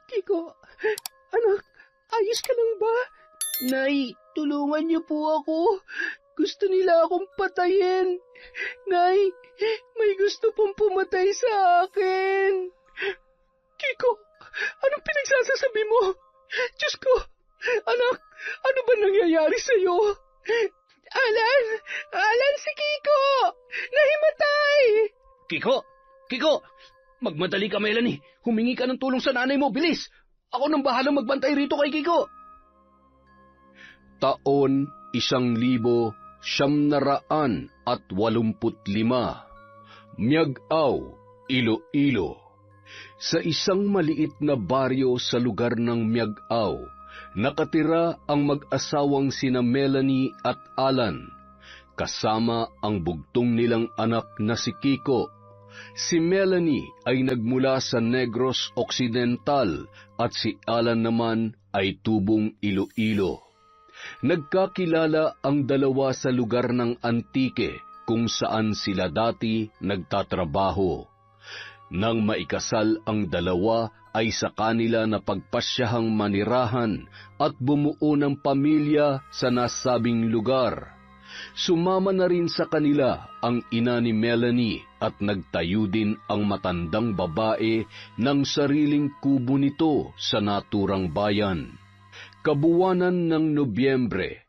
Kiko, anak, ayos ka lang ba? Nay, tulungan niyo po ako. Gusto nila akong patayin. Nay, may gusto pong pumatay sa akin. Kiko, anong pinagsasasabi mo? Diyos ko, anak, ano ba nangyayari sa'yo? Alan si Kiko! Nahimatay! Kiko! Magmadali ka, Melanie. Humingi ka ng tulong sa nanay mo, bilis! Ako nang bahalang magbantay rito kay Kiko. Taon 1985, Miag-aw, Iloilo. Sa isang maliit na baryo sa lugar ng Miag-aw, nakatira ang mag-asawang sina Melanie at Alan, kasama ang bugtong nilang anak na si Kiko. Si Melanie ay nagmula sa Negros Occidental at si Alan naman ay tubong Iloilo. Nagkakilala ang dalawa sa lugar ng Antique kung saan sila dati nagtatrabaho. Nang maikasal ang dalawa ay sa kanila na pagpasyahang manirahan at bumuo ng pamilya sa nasabing lugar. Sumama na rin sa kanila ang ina ni Melanie at nagtayo din ang matandang babae ng sariling kubo nito sa naturang bayan. Kabuwanan ng Nobyembre,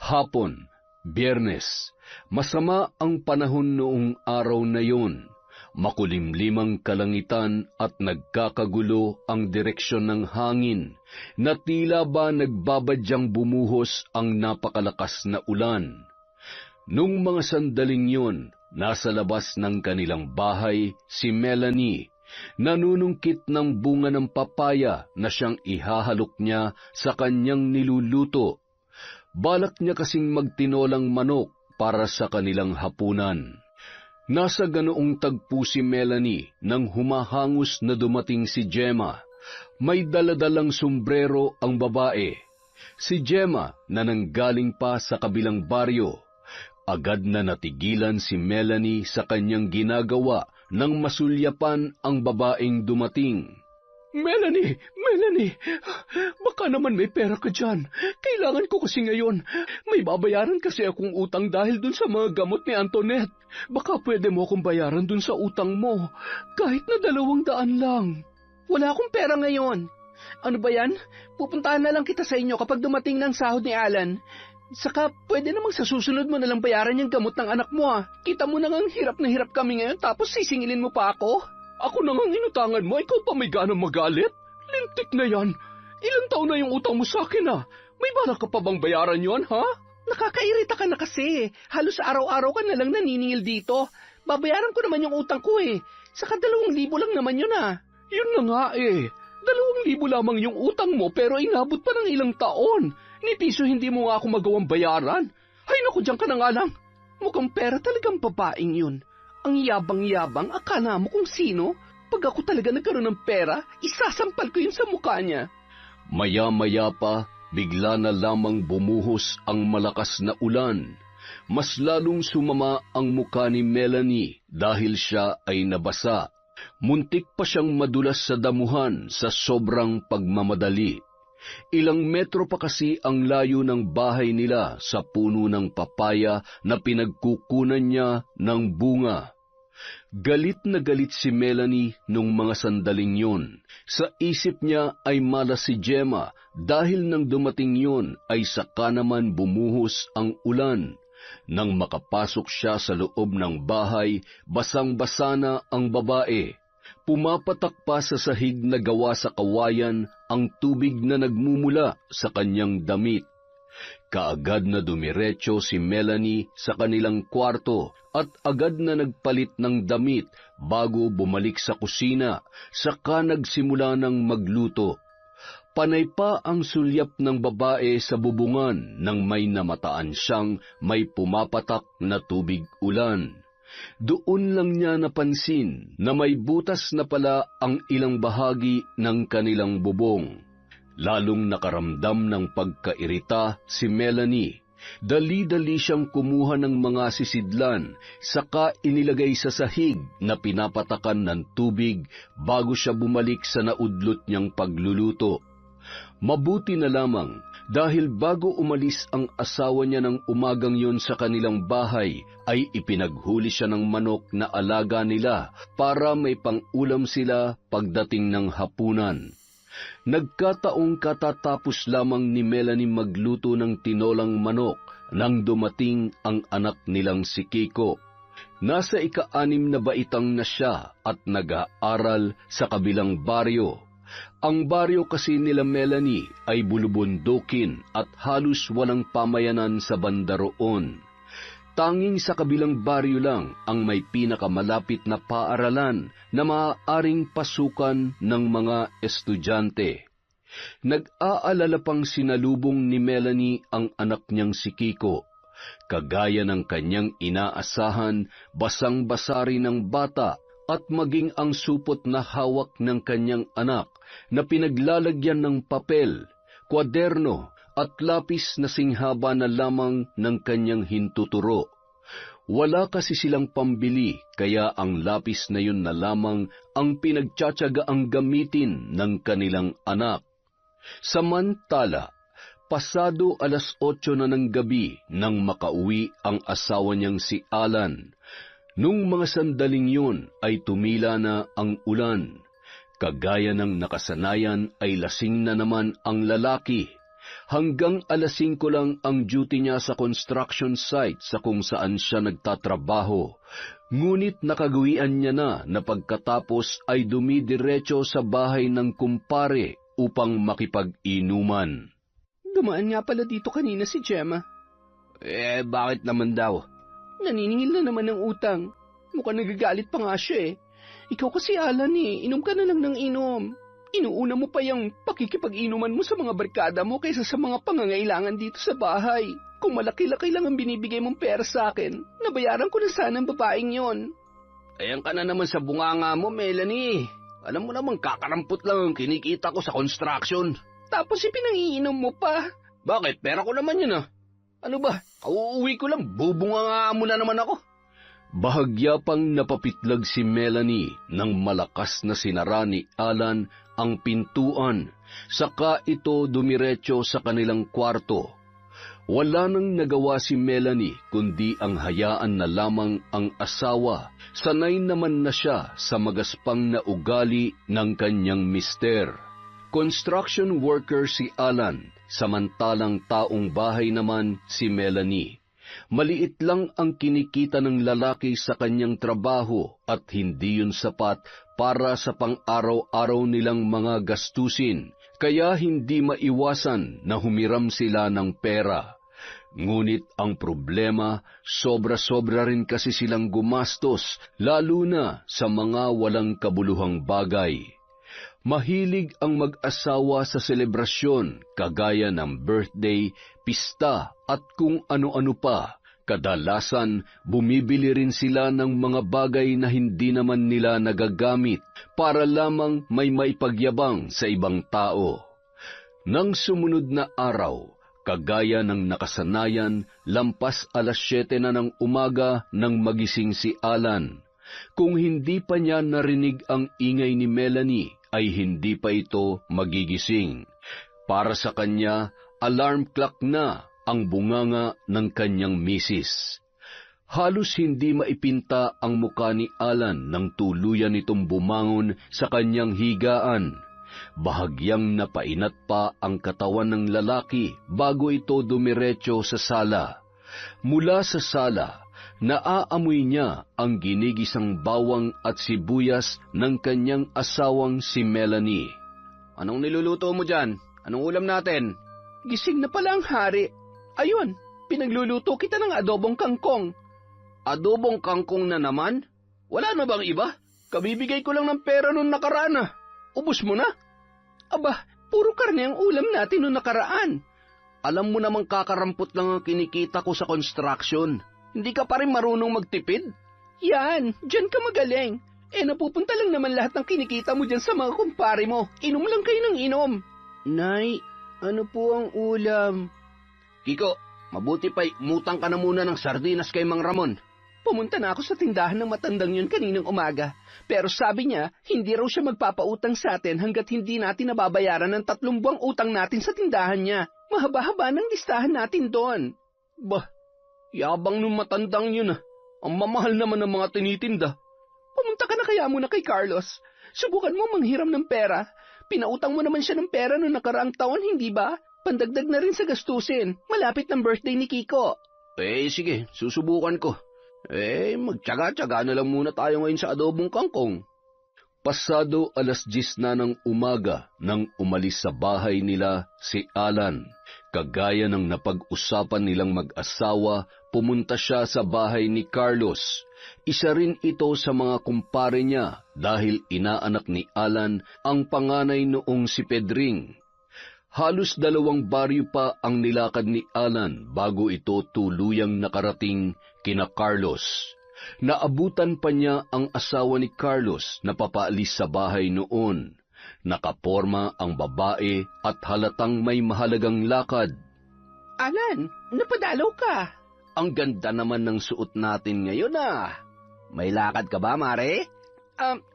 hapon, Biyernes, masama ang panahon noong araw na yon. Makulimlimang kalangitan at nagkakagulo ang direksyon ng hangin na tila ba nagbabadyang bumuhos ang napakalakas na ulan. Nung mga sandaling yon, nasa labas ng kanilang bahay si Melanie, nanunungkit ng bunga ng papaya na siyang ihahalok niya sa kanyang niluluto. Balak niya kasing magtinolang manok para sa kanilang hapunan. Nasa ganoong tagpo si Melanie nang humahangos na dumating si Gemma. May daladalang sombrero ang babae. Si Gemma na nanggaling pa sa kabilang baryo. Agad na natigilan si Melanie sa kanyang ginagawa nang masulyapan ang babaeng dumating. Melanie, baka naman may pera ka dyan. Kailangan ko kasi ngayon. May babayaran kasi akong utang dahil dun sa mga gamot ni Antoinette. Baka pwede mo akong bayaran dun sa utang mo. Kahit na 200 lang. Wala akong pera ngayon. Ano ba yan? Pupuntahan na lang kita sa inyo kapag dumating ng sahod ni Alan. Saka pwede namang sa susunod mo na lang bayaran yung gamot ng anak mo ah. Kita mo na ngang hirap na hirap kami ngayon tapos sisingilin mo pa ako? Ako na ngang inutangan mo, ikaw pa may ganang magalit? Lintik na yan. Ilang taon na yung utang mo sa akin ah. May balak ka pa bang bayaran yon, ha? Nakakairita ka na kasi. Halos araw-araw ka na lang naniningil dito. Babayaran ko naman yung utang ko eh. Saka 2,000 lang naman yun ah. Yun na nga eh. 2,000 lamang yung utang mo pero inabot pa ng ilang taon. Ni piso hindi mo nga ako magawang bayaran. Hay naku, diyan ka na nga lang. Mukhang pera talagang babaeng yun. Ang yabang-yabang, akala mo kung sino? Pag ako talaga nagkaroon ng pera, isasampal ko yun sa mukha niya. Maya-maya pa, bigla na lamang bumuhos ang malakas na ulan. Mas lalong sumama ang mukha ni Melanie dahil siya ay nabasa. Muntik pa siyang madulas sa damuhan sa sobrang pagmamadali. Ilang metro pa kasi ang layo ng bahay nila sa puno ng papaya na pinagkukunan niya ng bunga. Galit na galit si Melanie nung mga sandaling yun. Sa isip niya ay malas si Gemma dahil nang dumating yun ay saka naman bumuhos ang ulan. Nang makapasok siya sa loob ng bahay, basang-basa na ang babae. Pumapatak pa sa sahig na gawa sa kawayan ang tubig na nagmumula sa kanyang damit. Kaagad na dumiretso si Melanie sa kanilang kwarto at agad na nagpalit ng damit bago bumalik sa kusina, saka nagsimula ng magluto. Panay pa ang sulyap ng babae sa bubungan nang may namataan siyang may pumapatak na tubig ulan. Doon lang niya napansin na may butas na pala ang ilang bahagi ng kanilang bubong. Lalong nakaramdam ng pagkairita si Melanie. Dali-dali siyang kumuha ng mga sisidlan, saka inilagay sa sahig na pinapatakan ng tubig bago siya bumalik sa naudlot niyang pagluluto. Mabuti na lamang dahil bago umalis ang asawa niya ng umagang yon sa kanilang bahay, ay ipinaghuli siya ng manok na alaga nila para may pang-ulam sila pagdating ng hapunan. Nagkataong katatapos lamang ni Melanie magluto ng tinolang manok nang dumating ang anak nilang si Kiko. Nasa ika-6 na baitang na siya at nag-aaral sa kabilang baryo. Ang baryo kasi nila Melanie ay bulubundukin at halos walang pamayanan sa banda roon. Tanging sa kabilang baryo lang ang may pinakamalapit na paaralan na maaaring pasukan ng mga estudyante. Nag-aalala pang sinalubong ni Melanie ang anak niyang si Kiko. Kagaya ng kanyang inaasahan, basang-basa rin ng bata at maging ang supot na hawak ng kanyang anak na pinaglalagyan ng papel, kwaderno at lapis na singhaba na lamang ng kanyang hintuturo. Wala kasi silang pambili, kaya ang lapis na yun na lamang ang pinagtsatsagaang gamitin ng kanilang anak. Samantala, pasado 8:00 na ng gabi nang makauwi ang asawa niyang si Alan. Nung mga sandaling yun ay tumila na ang ulan. Kagaya ng nakasanayan ay lasing na naman ang lalaki. Hanggang 5:00 lang ang duty niya sa construction site sa kung saan siya nagtatrabaho. Ngunit nakagawian niya na pagkatapos ay dumidiretso sa bahay ng kumpare upang makipag-inuman. Dumaan nga pala dito kanina si Gemma. Bakit naman daw? Naniningil na naman ng utang. Mukhang nagagalit pa nga siya eh. Ikaw kasi, Alan inom ka na lang ng inom. Inuuna mo pa yung pakikipag-inuman mo sa mga barkada mo kaysa sa mga pangangailangan dito sa bahay. Kung malaki-laki lang ang binibigay mong pera sa akin, nabayaran ko na sana ang babaeng yon. Ayan ka na naman sa bunganga mo, Melanie. Alam mo naman, kakarampot lang ang kinikita ko sa construction. Tapos ipinangiinom mo pa. Bakit? Pera ko naman yun Ano ba? Kauuwi ko lang, bubunganga mo na naman ako. Bahagya pang napapitlag si Melanie nang malakas na sinara ni Alan ang pintuan, saka ito dumiretso sa kanilang kwarto. Wala nang nagawa si Melanie kundi ang hayaan na lamang ang asawa. Sanay naman na siya sa magaspang na ugali ng kanyang mister. Construction worker si Alan, samantalang taong bahay naman si Melanie. Maliit lang ang kinikita ng lalaki sa kanyang trabaho at hindi yun sapat para sa pang-araw-araw nilang mga gastusin, kaya hindi maiwasan na humiram sila ng pera. Ngunit ang problema, sobra-sobra rin kasi silang gumastos, lalo na sa mga walang kabuluhang bagay. Mahilig ang mag-asawa sa selebrasyon, kagaya ng birthday, pista at kung ano-ano pa. Kadalasan, bumibili rin sila ng mga bagay na hindi naman nila nagagamit para lamang may maipagyabang sa ibang tao. Nang sumunod na araw, kagaya ng nakasanayan, lampas 7:00 na ng umaga nang magising si Alan. Kung hindi pa niya narinig ang ingay ni Melanie, ay hindi pa ito magigising. Para sa kanya, alarm clock na ang bunganga ng kanyang misis. Halos hindi maipinta ang muka ni Alan nang tuluyan itong bumangon sa kanyang higaan. Bahagyang napainat pa ang katawan ng lalaki bago ito dumiretso sa sala. Mula sa sala, naaamoy niya ang ginigisang bawang at sibuyas ng kanyang asawang si Melanie. Anong niluluto mo dyan? Anong ulam natin? Gising na pala ang hari. Ayun, pinagluluto kita ng adobong kangkong. Adobong kangkong na naman? Wala na bang iba? Kabibigay ko lang ng pera nung nakaraan Ubus mo na? Aba, puro karne ang ulam natin nung nakaraan. Alam mo namang kakarampot lang ang kinikita ko sa construction. Hindi ka pa rin marunong magtipid? Yan, dyan ka magaling. Napupunta lang naman lahat ng kinikita mo dyan sa mga kumpare mo. Inom lang kayo ng inom. Nay, ano po ang ulam? Kiko, Mabuti pa'y umutang ka na muna ng sardinas kay Mang Ramon. Pumunta na ako sa tindahan ng matandang yun kaninang umaga. Pero sabi niya, hindi raw siya magpapautang sa atin hanggat hindi natin nababayaran ng 3 buwang utang natin sa tindahan niya. Mahaba-haba ng listahan natin doon. Bah, yabang nung matandang yun ah. Ang mamahal naman ng mga tinitinda. Pumunta ka na kaya muna kay Carlos. Subukan mo manghiram ng pera. Pinautang mo naman siya ng pera noong nakaraang taon, hindi ba? Pandagdag na rin sa gastusin. Malapit ng birthday ni Kiko. Sige, susubukan ko. Magtyaga-tyaga na lang muna tayo ngayon sa adobong kangkong. Pasado 10:00 na ng umaga nang umalis sa bahay nila si Alan. Kagaya ng napag-usapan nilang mag-asawa, pumunta siya sa bahay ni Carlos. Isa rin ito sa mga kumpare niya dahil inaanak ni Alan ang panganay noong si Pedring. Halos 2 baryo pa ang nilakad ni Alan bago ito tuluyang nakarating kina Carlos. Naabutan pa niya ang asawa ni Carlos na papaalis sa bahay noon. Nakaporma ang babae at halatang may mahalagang lakad. Alan, napadalaw ka. Ang ganda naman ng suot natin ngayon ah. May lakad ka ba, Mare?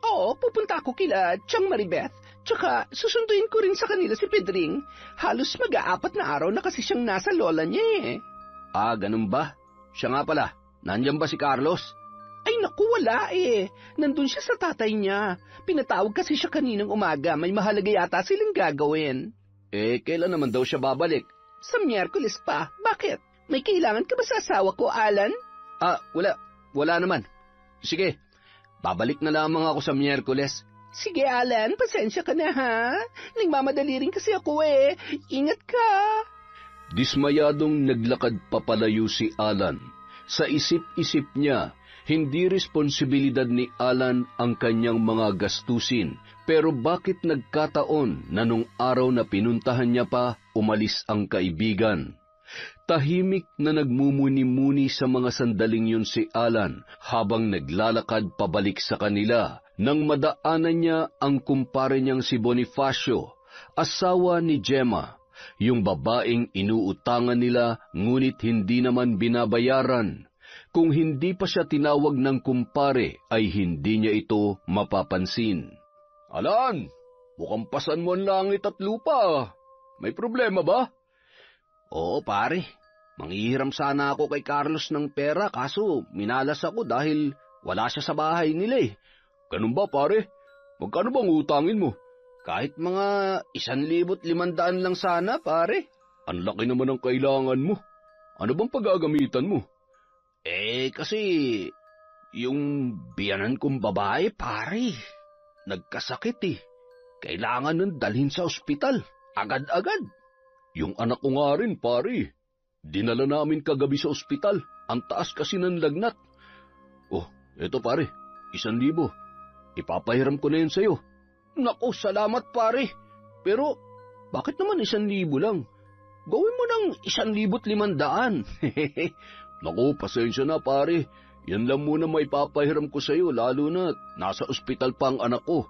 Oo, pupunta ako kila Chang Maribeth. Tsaka susunduin ko rin sa kanila si Pedring. Halos mag-4 na araw na kasi siyang nasa lola niya eh. Ganun ba? Siya nga pala, nandyan ba si Carlos? Ay naku, wala eh. Nandun siya sa tatay niya. Pinatawag kasi siya kaninang umaga. May mahalaga yata silang gagawin. Kailan naman daw siya babalik? Sa Miyerkules pa. Bakit? May kailangan ka ba sa asawa ko, Alan? Wala. Wala naman. Sige, babalik na lamang ako sa Miyerkules. Sige, Alan, pasensya ka na ha. Nagmamadali rin kasi ako eh. Ingat ka. Dismayadong naglakad papalayo si Alan. Sa isip-isip niya, hindi responsibilidad ni Alan ang kanyang mga gastusin, pero bakit nagkataon na nung araw na pinuntahan niya pa, umalis ang kaibigan? Tahimik na nagmumuni-muni sa mga sandaling yun si Alan habang naglalakad pabalik sa kanila nang madaanan niya ang kumpare niyang si Bonifacio, asawa ni Gemma, yung babaeng inuutangan nila ngunit hindi naman binabayaran. Kung hindi pa siya tinawag ng kumpare, ay hindi niya ito mapapansin. Alan, mukhang pasan mo ang langit at lupa. May problema ba? Oo, pare. Manghihiram sana ako kay Carlos ng pera kaso minalas ako dahil wala siya sa bahay nila eh. Ganun ba, pare? Magkano bang utangin mo? Kahit mga 1,500 lang sana, pare. Ang laki naman ang kailangan mo. Ano bang paggagamitan mo? Kasi yung biyanan kong babae, pare, nagkasakit eh. Kailangan nang dalhin sa ospital, agad-agad. Yung anak ko nga rin, pare. Dinala namin kagabi sa ospital. Ang taas kasi ng lagnat. Eto pare, 1,000. Ipapahiram ko na yun sa'yo. Naku, salamat pare. Pero, bakit naman 1,000 lang? Gawin mo ng 1,500. Naku, pasensya na pare. Yan lang muna may papahiram ko sa'yo, lalo na nasa ospital pa ang anak ko.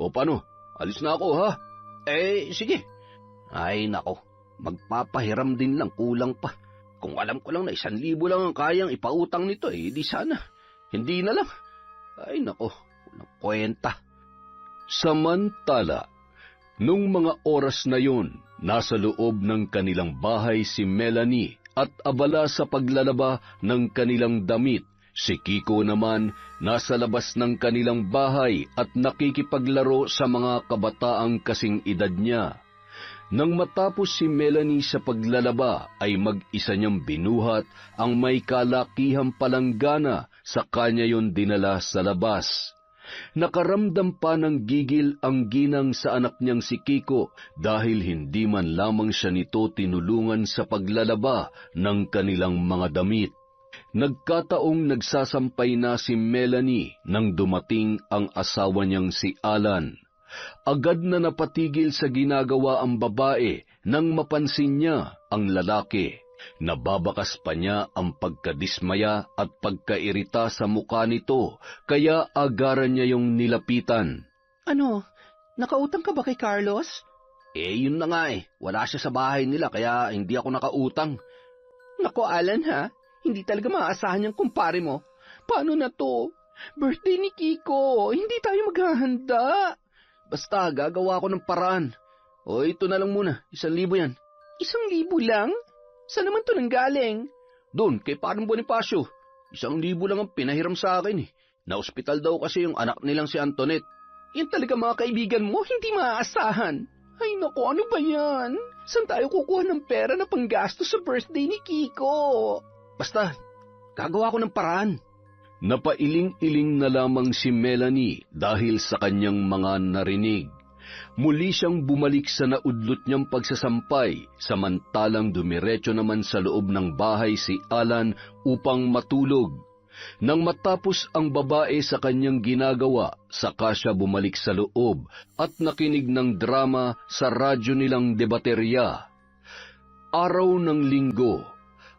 Paano? Alis na ako, ha? Sige. Ay, nako. Magpapahiram din lang, kulang pa. Kung alam ko lang na 1,000 lang ang kayang ipautang nito, di sana. Hindi na lang. Ay, nako. Walang kwenta. Samantala, nung mga oras na yon, nasa loob ng kanilang bahay si Melanie at abala sa paglalaba ng kanilang damit. Si Kiko naman nasa labas ng kanilang bahay at nakikipaglaro sa mga kabataang kasing edad niya. Nang matapos si Melanie sa paglalaba ay mag-isa niyang binuhat ang may kalakihang palanggana sa kanya yon dinala sa labas. Nakaramdam pa ng gigil ang ginang sa anak niyang si Kiko dahil hindi man lamang siya nito tinulungan sa paglalaba ng kanilang mga damit. Nagkataong nagsasampay na si Melanie nang dumating ang asawa niyang si Alan. Agad na napatigil sa ginagawa ang babae nang mapansin niya ang lalaki. Nababakas pa niya ang pagkadismaya at pagkairita sa mukha nito, kaya agaran niya yung nilapitan. Ano? Nakautang ka ba kay Carlos? Yun na nga Wala siya sa bahay nila kaya hindi ako nakautang. Nako, Alan ha, hindi talaga maaasahan yung kumpare mo. Paano na to? Birthday ni Kiko, hindi tayo maghahanda. Basta, gagawa ko ng paraan. O, ito na lang muna, 1,000 yan. 1,000 lang? Saan naman to nanggaling? Doon, kay Parang Bonifacio. 1,000 lang ang pinahiram sa akin eh. Na-ospital daw kasi yung anak nilang si Antoinette. Yan talaga mga kaibigan mo, hindi maaasahan. Ay nako, ano ba yan? Saan tayo kukuha ng pera na panggasto sa birthday ni Kiko? Basta, gagawa ko ng paraan. Napailing-iling na lamang si Melanie dahil sa kanyang mga narinig. Muli siyang bumalik sa naudlot niyang pagsasampay, samantalang dumiretso naman sa loob ng bahay si Alan upang matulog. Nang matapos ang babae sa kanyang ginagawa, saka siya bumalik sa loob at nakinig ng drama sa radyo nilang debaterya. Araw ng linggo,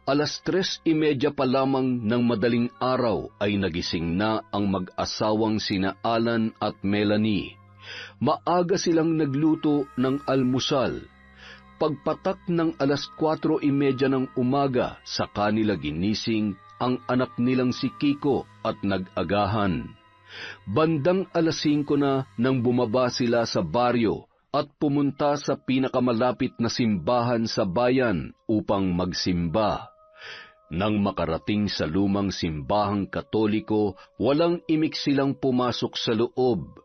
3:30 pa lamang ng madaling araw ay nagising na ang mag-asawang sina Alan at Melanie. Maaga silang nagluto ng almusal. Pagpatak ng 4:30 ng umaga, sa kanila ginising ang anak nilang si Kiko at nag-agahan. Bandang 5:00 na nang bumaba sila sa baryo at pumunta sa pinakamalapit na simbahan sa bayan upang magsimba. Nang makarating sa lumang simbahang Katoliko, walang imik silang pumasok sa loob.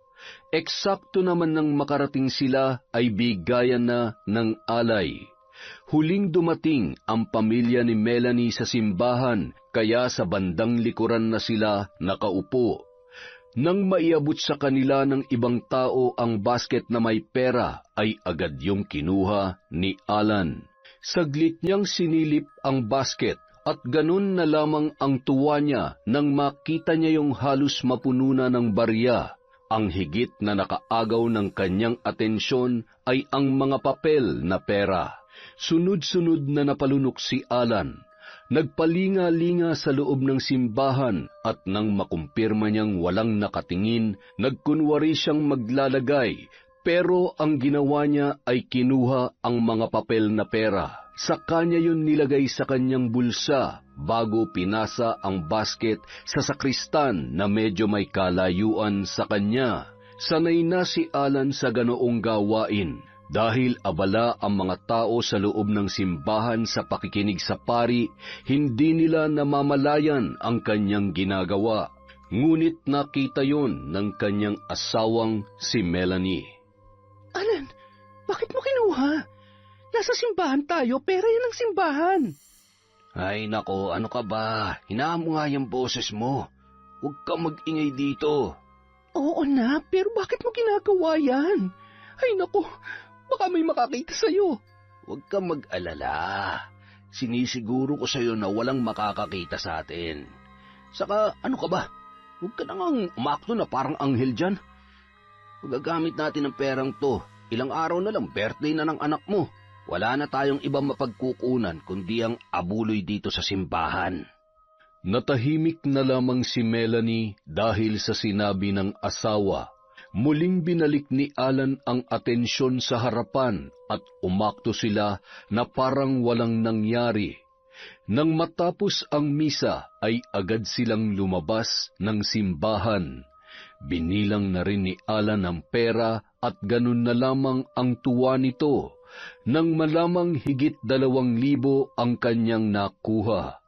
Eksakto naman nang makarating sila ay bigayan na ng alay. Huling dumating ang pamilya ni Melanie sa simbahan, kaya sa bandang likuran na sila nakaupo. Nang maiabot sa kanila ng ibang tao ang basket na may pera, ay agad yung kinuha ni Alan. Saglit niyang sinilip ang basket at ganun na lamang ang tuwa niya nang makita niya yung halos mapuno na ng barya. Ang higit na nakaagaw ng kanyang atensyon ay ang mga papel na pera. Sunod-sunod na napalunok si Alan. Nagpalinga-linga sa loob ng simbahan at nang makumpirma niyang walang nakatingin, nagkunwari siyang maglalagay, pero ang ginawa niya ay kinuha ang mga papel na pera. Sa kanya yun nilagay sa kanyang bulsa bago pinasa ang basket sa sakristan na medyo may kalayuan sa kanya. Sanay na si Alan sa ganoong gawain. Dahil abala ang mga tao sa loob ng simbahan sa pakikinig sa pari, hindi nila namamalayan ang kanyang ginagawa. Ngunit nakita yon ng kanyang asawang si Melanie. Alan, bakit mo kinuha? Nasa simbahan tayo, pera yan ang simbahan. Ay nako, ano ka ba? Hinaan mo nga yung boses mo. Huwag kang mag-ingay dito. Oo na, pero bakit mo ginagawa yan? Ay nako, baka may makakita sa'yo. Huwag kang mag-alala. Sinisiguro ko sa'yo na walang makakakita sa atin. Saka, ano ka ba? Huwag ka nang umakto na parang anghel dyan. Magagamit natin ang perang to. Ilang araw na lang, birthday na ng anak mo. Wala na tayong ibang mapagkukunan kundi ang abuloy dito sa simbahan. Natahimik na lamang si Melanie dahil sa sinabi ng asawa. Muling binalik ni Alan ang atensyon sa harapan at umakto sila na parang walang nangyari. Nang matapos ang misa ay agad silang lumabas ng simbahan. Binilang na rin ni Alan ang pera at ganun na lamang ang tuwa nito nang malamang higit 2,000 ang kanyang nakuha.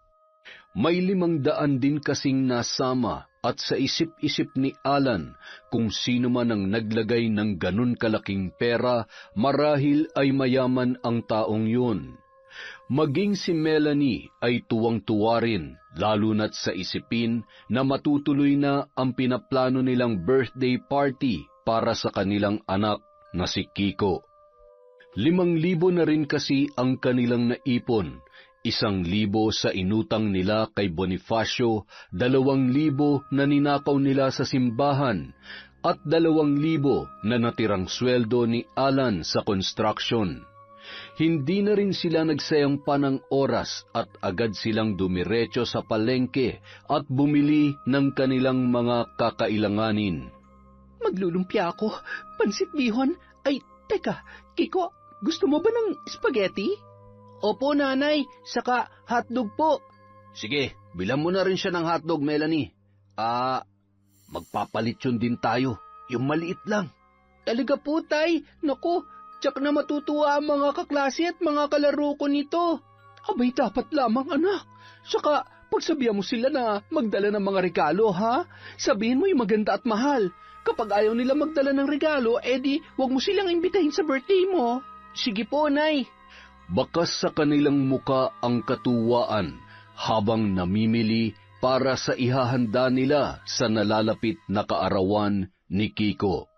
May 500 din kasing nasama at sa isip-isip ni Alan kung sino man ang naglagay ng ganun kalaking pera, marahil ay mayaman ang taong yun. Maging si Melanie ay tuwang-tuwa rin, lalo na't sa isipin na matutuloy na ang pinaplano nilang birthday party para sa kanilang anak na si Kiko. 5,000 na rin kasi ang kanilang naipon. 1,000 sa inutang nila kay Bonifacio, 2,000 na ninakaw nila sa simbahan, at 2,000 na natirang sweldo ni Alan sa construction. Hindi na rin sila nagsayang pa ng oras at agad silang dumiretso sa palengke at bumili ng kanilang mga kakailanganin. Maglulumpia ako, pansit bihon. Ay, teka, Kiko, gusto mo ba ng spaghetti? Opo, nanay. Saka hotdog po. Sige, bilang mo na rin siya ng hotdog, Melanie. Magpapalit yun din tayo. Yung maliit lang. Talaga po, tay. Naku, tsak na matutuwa ang mga kaklase at mga kalaro ko nito. Abay, dapat lamang, anak. Saka, pagsabihan mo sila na magdala ng mga regalo, ha? Sabihin mo yung maganda at mahal. Kapag ayaw nila magdala ng regalo, edi wag mo silang imbitahin sa birthday mo. Sige po, nay. Bakas sa kanilang muka ang katuwaan habang namimili para sa ihahanda nila sa nalalapit na kaarawan ni Kiko.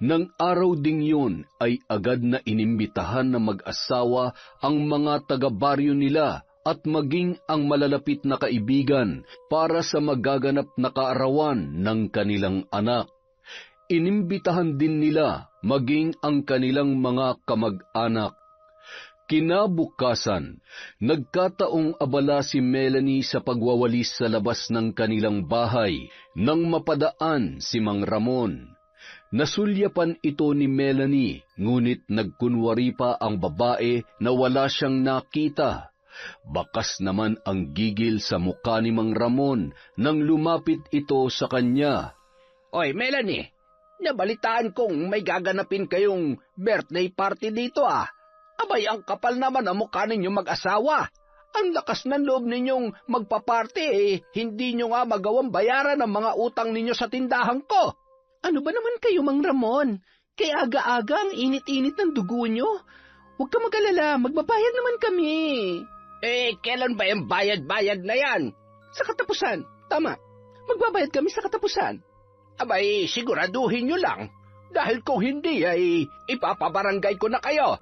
Nang araw ding yun ay agad na inimbitahan na mag-asawa ang mga taga-baryo nila at maging ang malalapit na kaibigan para sa magaganap na kaarawan ng kanilang anak. Inimbitahan din nila maging ang kanilang mga kamag-anak. Kinabukasan, nagkataong abala si Melanie sa pagwawalis sa labas ng kanilang bahay nang mapadaan si Mang Ramon. Nasulyapan ito ni Melanie, ngunit nagkunwari pa ang babae na wala siyang nakita. Bakas naman ang gigil sa mukha ni Mang Ramon nang lumapit ito sa kanya. Oy, Melanie, nabalitaan kong may gaganapin kayong birthday party dito ah. Abay, ang kapal naman ang mukha ninyong mag-asawa. Ang lakas ng loob ninyong magpa-party hindi nyo nga magawang bayaran ang mga utang ninyo sa tindahan ko. Ano ba naman kayo, Mang Ramon? Kaya aga-aga ang init-init ng dugo nyo. Huwag ka mag-alala, magbabayad naman kami. Kailan ba yung bayad-bayad na yan? Sa katapusan, tama. Magbabayad kami sa katapusan. Abay, siguraduhin nyo lang. Dahil kung hindi ay ipapabarangay ko na kayo.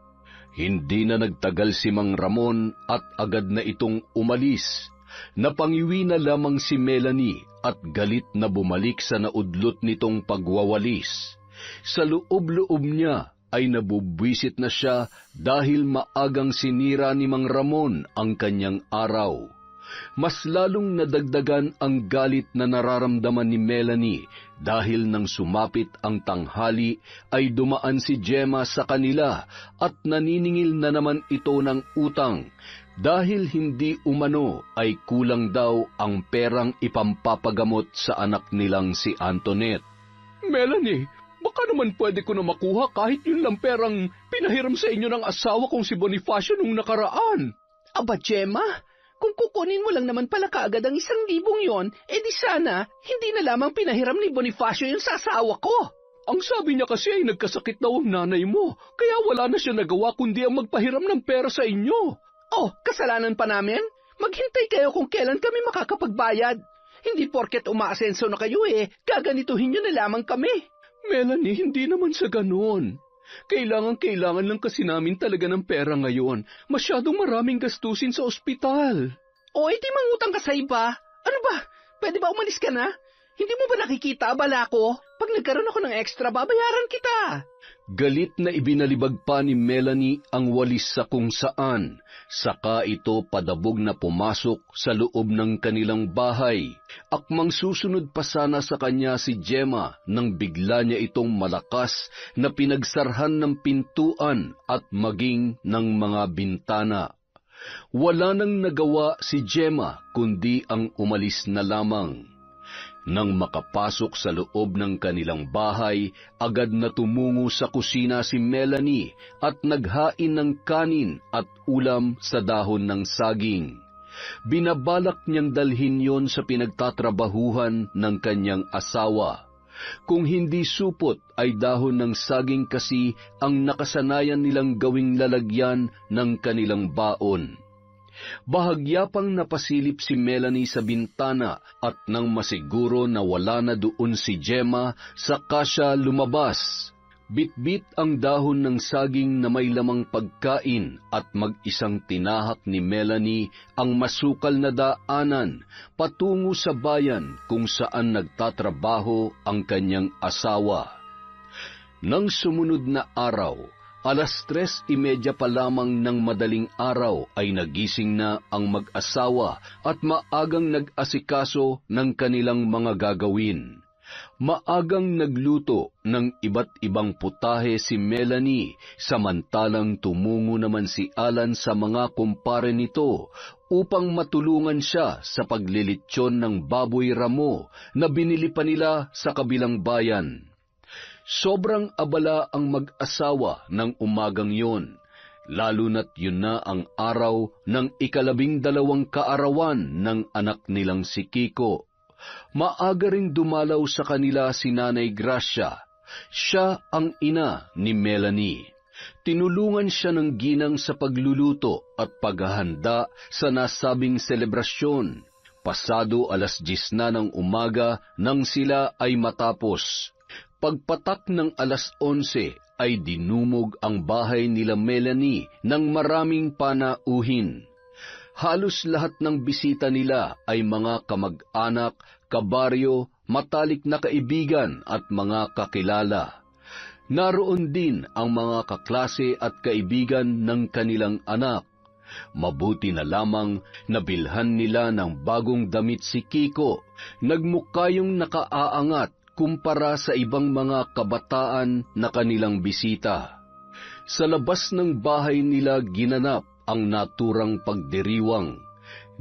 Hindi na nagtagal si Mang Ramon at agad na itong umalis. Napangiwi na lamang si Melanie at galit na bumalik sa naudlot nitong pagwawalis. Sa loob-loob niya ay nabubwisit na siya dahil maagang sinira ni Mang Ramon ang kanyang araw. Mas lalong nadagdagan ang galit na nararamdaman ni Melanie dahil nang sumapit ang tanghali ay dumaan si Gemma sa kanila at naniningil na naman ito ng utang dahil hindi umano ay kulang daw ang perang ipampapagamot sa anak nilang si Antoinette. Melanie, baka naman pwede ko na makuha kahit yun lang perang pinahiram sa inyo ng asawa kong si Bonifacio nung nakaraan. Aba, Gemma, kung kukunin mo lang naman pala kaagad ang 1,000 yon, edi sana hindi na lamang pinahiram ni Bonifacio yung sa asawa ko. Ang sabi niya kasi ay nagkasakit daw ang nanay mo, kaya wala na siya nagawa kundi ang magpahiram ng pera sa inyo. Oh, kasalanan pa namin? Maghintay kayo kung kailan kami makakapagbayad. Hindi porket umaasenso na kayo gaganituhin niyo na lamang kami. Melanie, hindi naman sa ganon. Kailangan lang kasi namin talaga ng pera ngayon. Masyadong maraming gastusin sa ospital. O, edi mangutang ka sa iba. Ano ba? Pwede ba umalis ka na? Hindi mo ba nakikita, abala ko? Pag nagkaroon ako ng extra, babayaran kita. Galit na ibinalibag pa ni Melanie ang walis sa kung saan. Saka ito padabog na pumasok sa loob ng kanilang bahay. Akmang susunod pa sana sa kanya si Gemma nang bigla niya itong malakas na pinagsarhan ng pintuan at maging ng mga bintana. Wala nang nagawa si Gemma kundi ang umalis na lamang. Nang makapasok sa loob ng kanilang bahay, agad na tumungo sa kusina si Melanie at naghain ng kanin at ulam sa dahon ng saging. Binabalak niyang dalhin yon sa pinagtatrabahuhan ng kanyang asawa. Kung hindi supot ay dahon ng saging kasi ang nakasanayan nilang gawing lalagyan ng kanilang baon. Bahagya pang napasilip si Melanie sa bintana at nang masiguro na wala na doon si Gemma, saka siya lumabas. Bitbit ang dahon ng saging na may lamang pagkain at mag-isang tinahak ni Melanie ang masukal na daanan patungo sa bayan kung saan nagtatrabaho ang kanyang asawa. Nang sumunod na araw, 3:30 pa lamang ng madaling araw ay nagising na ang mag-asawa at maagang nag-asikaso ng kanilang mga gagawin. Maagang nagluto ng iba't ibang putahe si Melanie, samantalang tumungo naman si Alan sa mga kumpare nito upang matulungan siya sa paglilitsyon ng baboy ramo na binili pa nila sa kabilang bayan. Sobrang abala ang mag-asawa ng umagang yon, lalo na't yun na ang araw ng 12 kaarawan ng anak nilang si Kiko. Maaga ring dumalaw sa kanila si Nanay Gracia. Siya ang ina ni Melanie. Tinulungan siya ng ginang sa pagluluto at paghahanda sa nasabing selebrasyon. Pasado 10:00 na ng umaga nang sila ay matapos. Pagpatak ng 11:00 ay dinumog ang bahay nila Melanie ng maraming panauhin. Halos lahat ng bisita nila ay mga kamag-anak, kabaryo, matalik na kaibigan at mga kakilala. Naroon din ang mga kaklase at kaibigan ng kanilang anak. Mabuti na lamang nabilhan nila ng bagong damit si Kiko. Nagmukayong nakaaangat kumpara sa ibang mga kabataan na kanilang bisita. Sa labas ng bahay nila ginanap ang naturang pagdiriwang.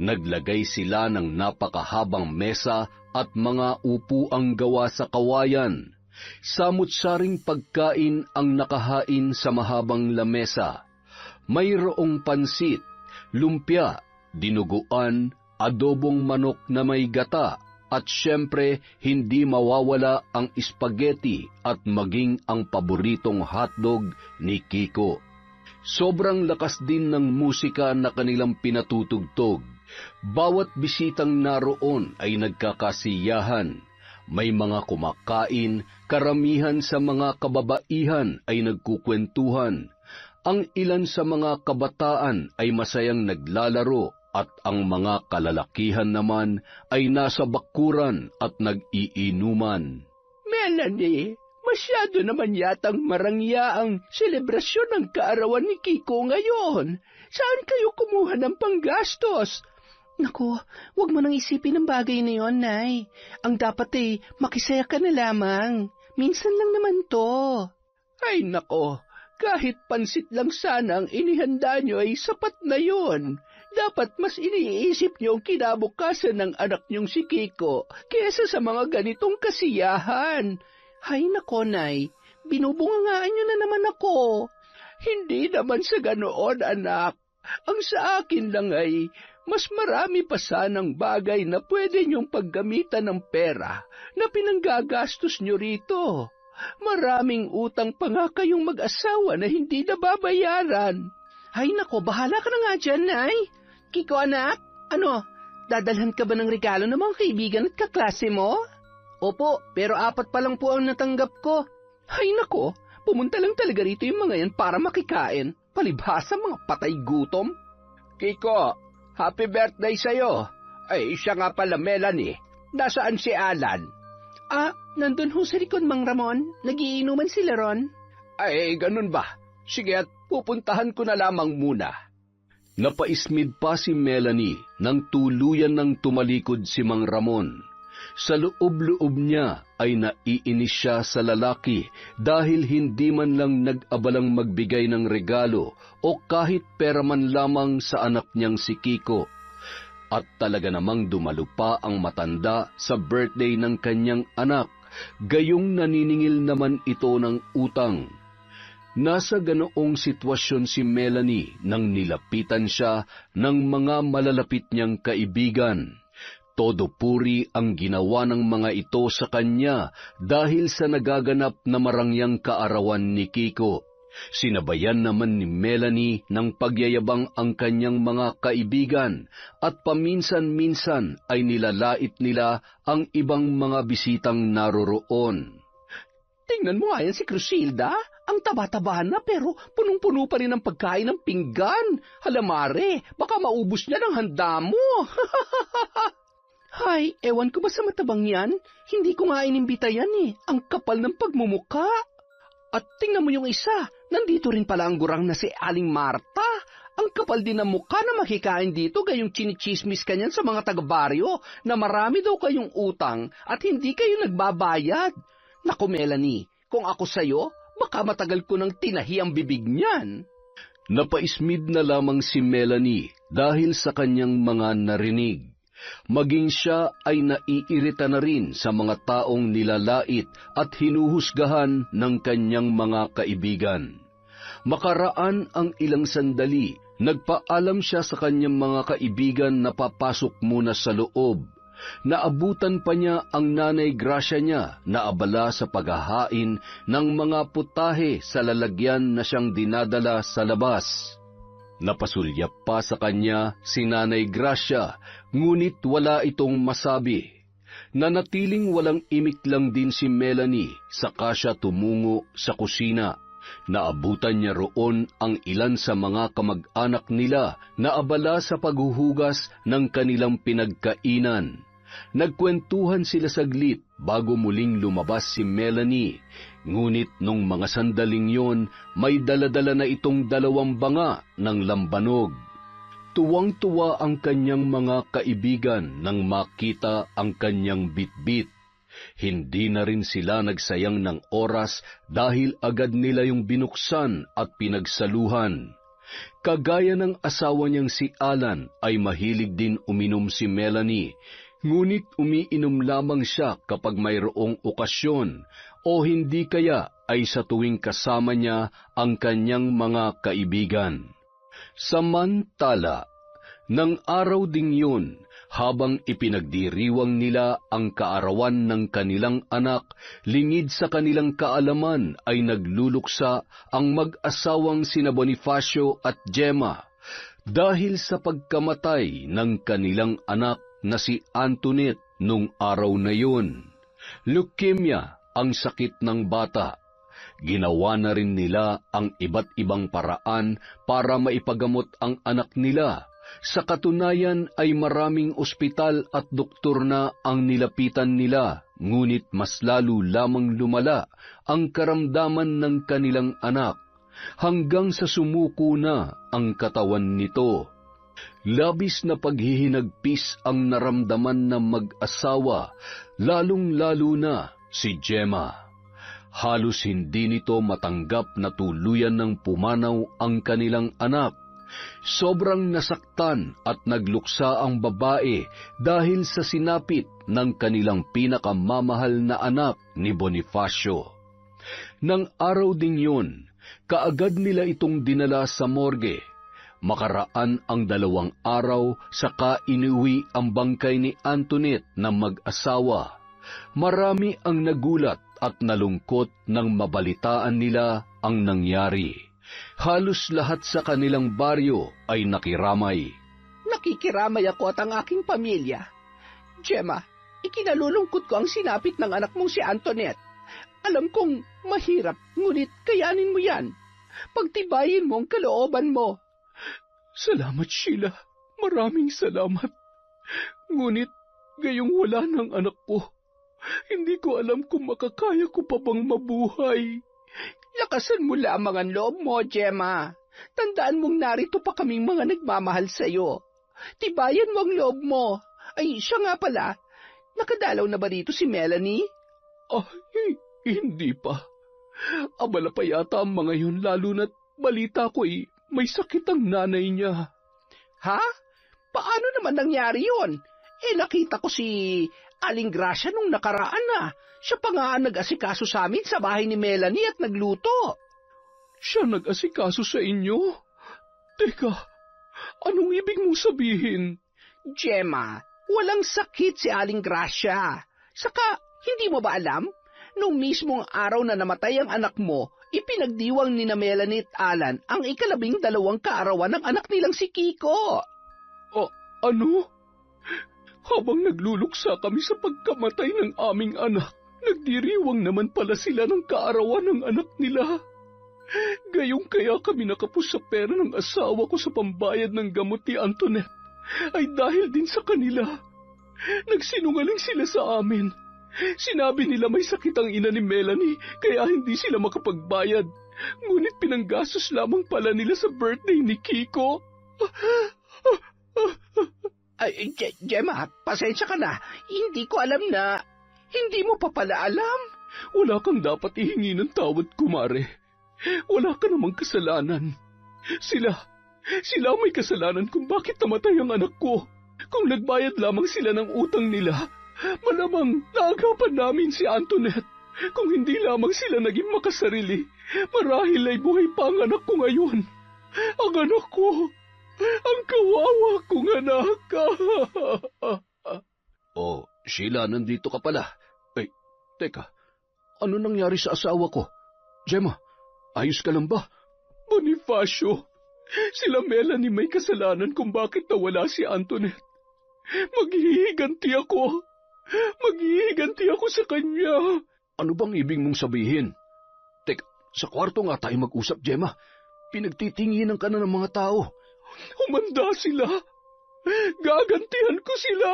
Naglagay sila ng napakahabang mesa at mga upuang gawa sa kawayan. Samut-saring pagkain ang nakahain sa mahabang lamesa. Mayroong pansit, lumpia, dinuguan, adobong manok na may gata, at syempre hindi mawawala ang spaghetti at maging ang paboritong hotdog ni Kiko. Sobrang lakas din ng musika na kanilang pinatutugtog. Bawat bisitang naroon ay nagkakasiyahan. May mga kumakain, karamihan sa mga kababaihan ay nagkukwentuhan. Ang ilan sa mga kabataan ay masayang naglalaro at ang mga kalalakihan naman ay nasa bakuran at nag-iinuman. Melanie, masyado naman yatang marangya ang selebrasyon ng kaarawan ni Kiko ngayon. Saan kayo kumuha ng panggastos? Naku, wag mo nang isipin ang bagay na yon, Nay. Ang dapat makisaya ka na lamang. Minsan lang naman to. Ay nako, kahit pansit lang sana ang inihanda nyo ay sapat na yon. Dapat mas iniisip niyo ang kinabukasan ng anak niyong si Kiko kaysa sa mga ganitong kasiyahan. Hay nako, Nay, binubungangaan niyo na naman ako. Hindi naman sa ganoon, anak. Ang sa akin lang ay mas marami pa sanang bagay na pwede niyong paggamitan ng pera na pinanggagastos niyo rito. Maraming utang pa nga kayong mag-asawa na hindi nababayaran. Hay nako, bahala ka na nga dyan, Nay. Kiko, anak, dadalhan ka ba ng regalo ng mga kaibigan at kaklase mo? Opo, pero 4 pa lang po ang natanggap ko. Hay nako, pumunta lang talaga rito yung mga yan para makikain. Palibhasa mga patay gutom. Kiko, happy birthday sa'yo. Ay, siya nga pala, Melanie. Nasaan si Alan? Nandun ho sa likod, Mang Ramon. Nagiinuman sila ron. Ay, ganun ba? Sige, at pupuntahan ko na lamang muna. Napaismid pa si Melanie nang tuluyan ng tumalikod si Mang Ramon. Sa loob-loob niya ay naiinis siya sa lalaki dahil hindi man lang nag-abalang magbigay ng regalo o kahit pera man lamang sa anak niyang si Kiko. At talaga namang dumalupa ang matanda sa birthday ng kanyang anak, gayong naniningil naman ito ng utang. Nasa ganoong sitwasyon si Melanie nang nilapitan siya ng mga malalapit niyang kaibigan. Todo puri ang ginawa ng mga ito sa kanya dahil sa nagaganap na marangyang kaarawan ni Kiko. Sinabayan naman ni Melanie ng pagyayabang ang kanyang mga kaibigan at paminsan-minsan ay nilalait nila ang ibang mga bisitang naroroon. Tingnan mo nga yan si Crusilda. Ang taba-tabahan na pero punong-puno pa rin ang pagkain ng pinggan. Halamare, baka maubos niya ng handa mo. Hay, ewan ko ba sa matabang yan? Hindi ko nga inimbita yan Ang kapal ng pagmumuka. At tingnan mo yung isa, nandito rin pala ang gurang na si Aling Marta. Ang kapal din ng mukha na makikain dito gayong chinichismis kanyan sa mga taga-baryo na marami daw kayong utang at hindi kayo nagbabayad. Naku, Melanie, kung ako sa'yo, baka matagal ko nang tinahi ang bibig niyan. Napaismid na lamang si Melanie dahil sa kanyang mga narinig. Maging siya ay naiirita na rin sa mga taong nilalait at hinuhusgahan ng kanyang mga kaibigan. Makaraan ang ilang sandali, nagpaalam siya sa kanyang mga kaibigan na papasok muna sa loob. Naabutan pa niya ang Nanay Gracia niya na abala sa paghahain ng mga putahe sa lalagyan na siyang dinadala sa labas. Napasulyap pa sa kanya si Nanay Gracia, ngunit wala itong masabi. Nanatiling walang imik lang din si Melanie, saka siya tumungo sa kusina. Naabutan niya roon ang ilan sa mga kamag-anak nila na abala sa paghuhugas ng kanilang pinagkainan. Nagkwentuhan sila saglit bago muling lumabas si Melanie, ngunit nung mga sandaling yon, may daladala na itong 2 banga ng lambanog. Tuwang-tuwa ang kanyang mga kaibigan nang makita ang kanyang bitbit. Hindi na rin sila nagsayang ng oras dahil agad nila yung binuksan at pinagsaluhan. Kagaya ng asawa niyang si Alan ay mahilig din uminom si Melanie, ngunit umiinom lamang siya kapag mayroong okasyon o hindi kaya ay sa tuwing kasama niya ang kanyang mga kaibigan. Samantala, nang araw ding yun, habang ipinagdiriwang nila ang kaarawan ng kanilang anak, lingid sa kanilang kaalaman ay nagluluksa ang mag-asawang sina Bonifacio at Gemma dahil sa pagkamatay ng kanilang anak na si Antoinette nung araw na yun. Leukemia ang sakit ng bata. Ginawa na rin nila ang iba't ibang paraan para maipagamot ang anak nila. Sa katunayan ay maraming ospital at doktor na ang nilapitan nila, ngunit mas lalo lamang lumala ang karamdaman ng kanilang anak, hanggang sa sumuko na ang katawan nito. Labis na paghihinagpis ang naramdaman ng mag-asawa, lalong-lalo na si Gemma. Halos hindi nito matanggap na tuluyan ng pumanaw ang kanilang anak. Sobrang nasaktan at nagluksa ang babae dahil sa sinapit ng kanilang pinakamamahal na anak ni Bonifacio. Nang araw ding yun, kaagad nila itong dinala sa morgue. Makaraan ang 2 araw, saka inuwi ang bangkay ni Antoinette na mag-asawa. Marami ang nagulat at nalungkot nang mabalitaan nila ang nangyari. Halos lahat sa kanilang baryo ay nakiramay. Nakikiramay ako at ang aking pamilya. Gemma, ikinalulungkot ko ang sinapit ng anak mong si Antoinette. Alam kong mahirap, ngunit kayanin mo yan. Pagtibayin mo ang kalooban mo. Salamat, Sheila. Maraming salamat. Ngunit, gayong wala ng anak ko, hindi ko alam kung makakaya ko pa bang mabuhay. Lakasan mo lamang ang loob mo, Gemma. Tandaan mong narito pa kaming mga nagmamahal sa'yo. Tibayan mo ang loob mo. Ay, siya nga pala. Nakadalaw na ba rito si Melanie? Hindi pa. Abala pa yata ang mga yun, lalo na't balita ko may sakit ang nanay niya. Ha? Paano naman nangyari yun? Nakita ko si Aling Gracia nung nakaraan na. Siya pa nga ang nag-asikaso sa amin sa bahay ni Melanie at nagluto. Siya nag-asikaso sa inyo? Teka, anong ibig mong sabihin? Gemma, walang sakit si Aling Gracia. Saka, hindi mo ba alam? Nung mismong araw na namatay ang anak mo, ipinagdiwang ni na Melanie at Alan ang 12 kaarawan ng anak nilang si Kiko. Ano? Habang nagluluksa kami sa pagkamatay ng aming anak, nagdiriwang naman pala sila ng kaarawan ng anak nila. Gayong kaya kami nakapos sa pera ng asawa ko sa pambayad ng gamot ni Antoinette, ay dahil din sa kanila. Nagsinungaling sila sa amin. Sinabi nila may sakit ang ina ni Melanie, kaya hindi sila makapagbayad. ngunit pinanggasos lamang pala nila sa birthday ni Kiko. Ay, Gemma, pasensya ka na. Hindi ko alam na hindi mo pa pala alam. Wala kang dapat ihingi ng tawad, kumare. Wala ka namang kasalanan. Sila may kasalanan kung bakit namatay ang anak ko. Kung nagbayad lamang sila ng utang nila, malamang naagapan namin si Antoinette. Kung hindi lamang sila naging makasarili, marahil ay buhay pa ang anak ko ngayon. Ang anak ko, ang kawawa kong anak. Oh, Sheila, nandito ka pala. Ay, teka, ano nangyari sa asawa ko? Gemma, ayos ka lang ba? Bonifacio, sila Melanie may kasalanan kung bakit nawala si Antoinette. Maghihiganti ako sa kanya. Ano bang ibig mong sabihin? Teka, sa kwarto nga tayo mag-usap, Gemma. Pinagtitinginan ka na ng mga tao. Humanda sila. Gagantihan ko sila.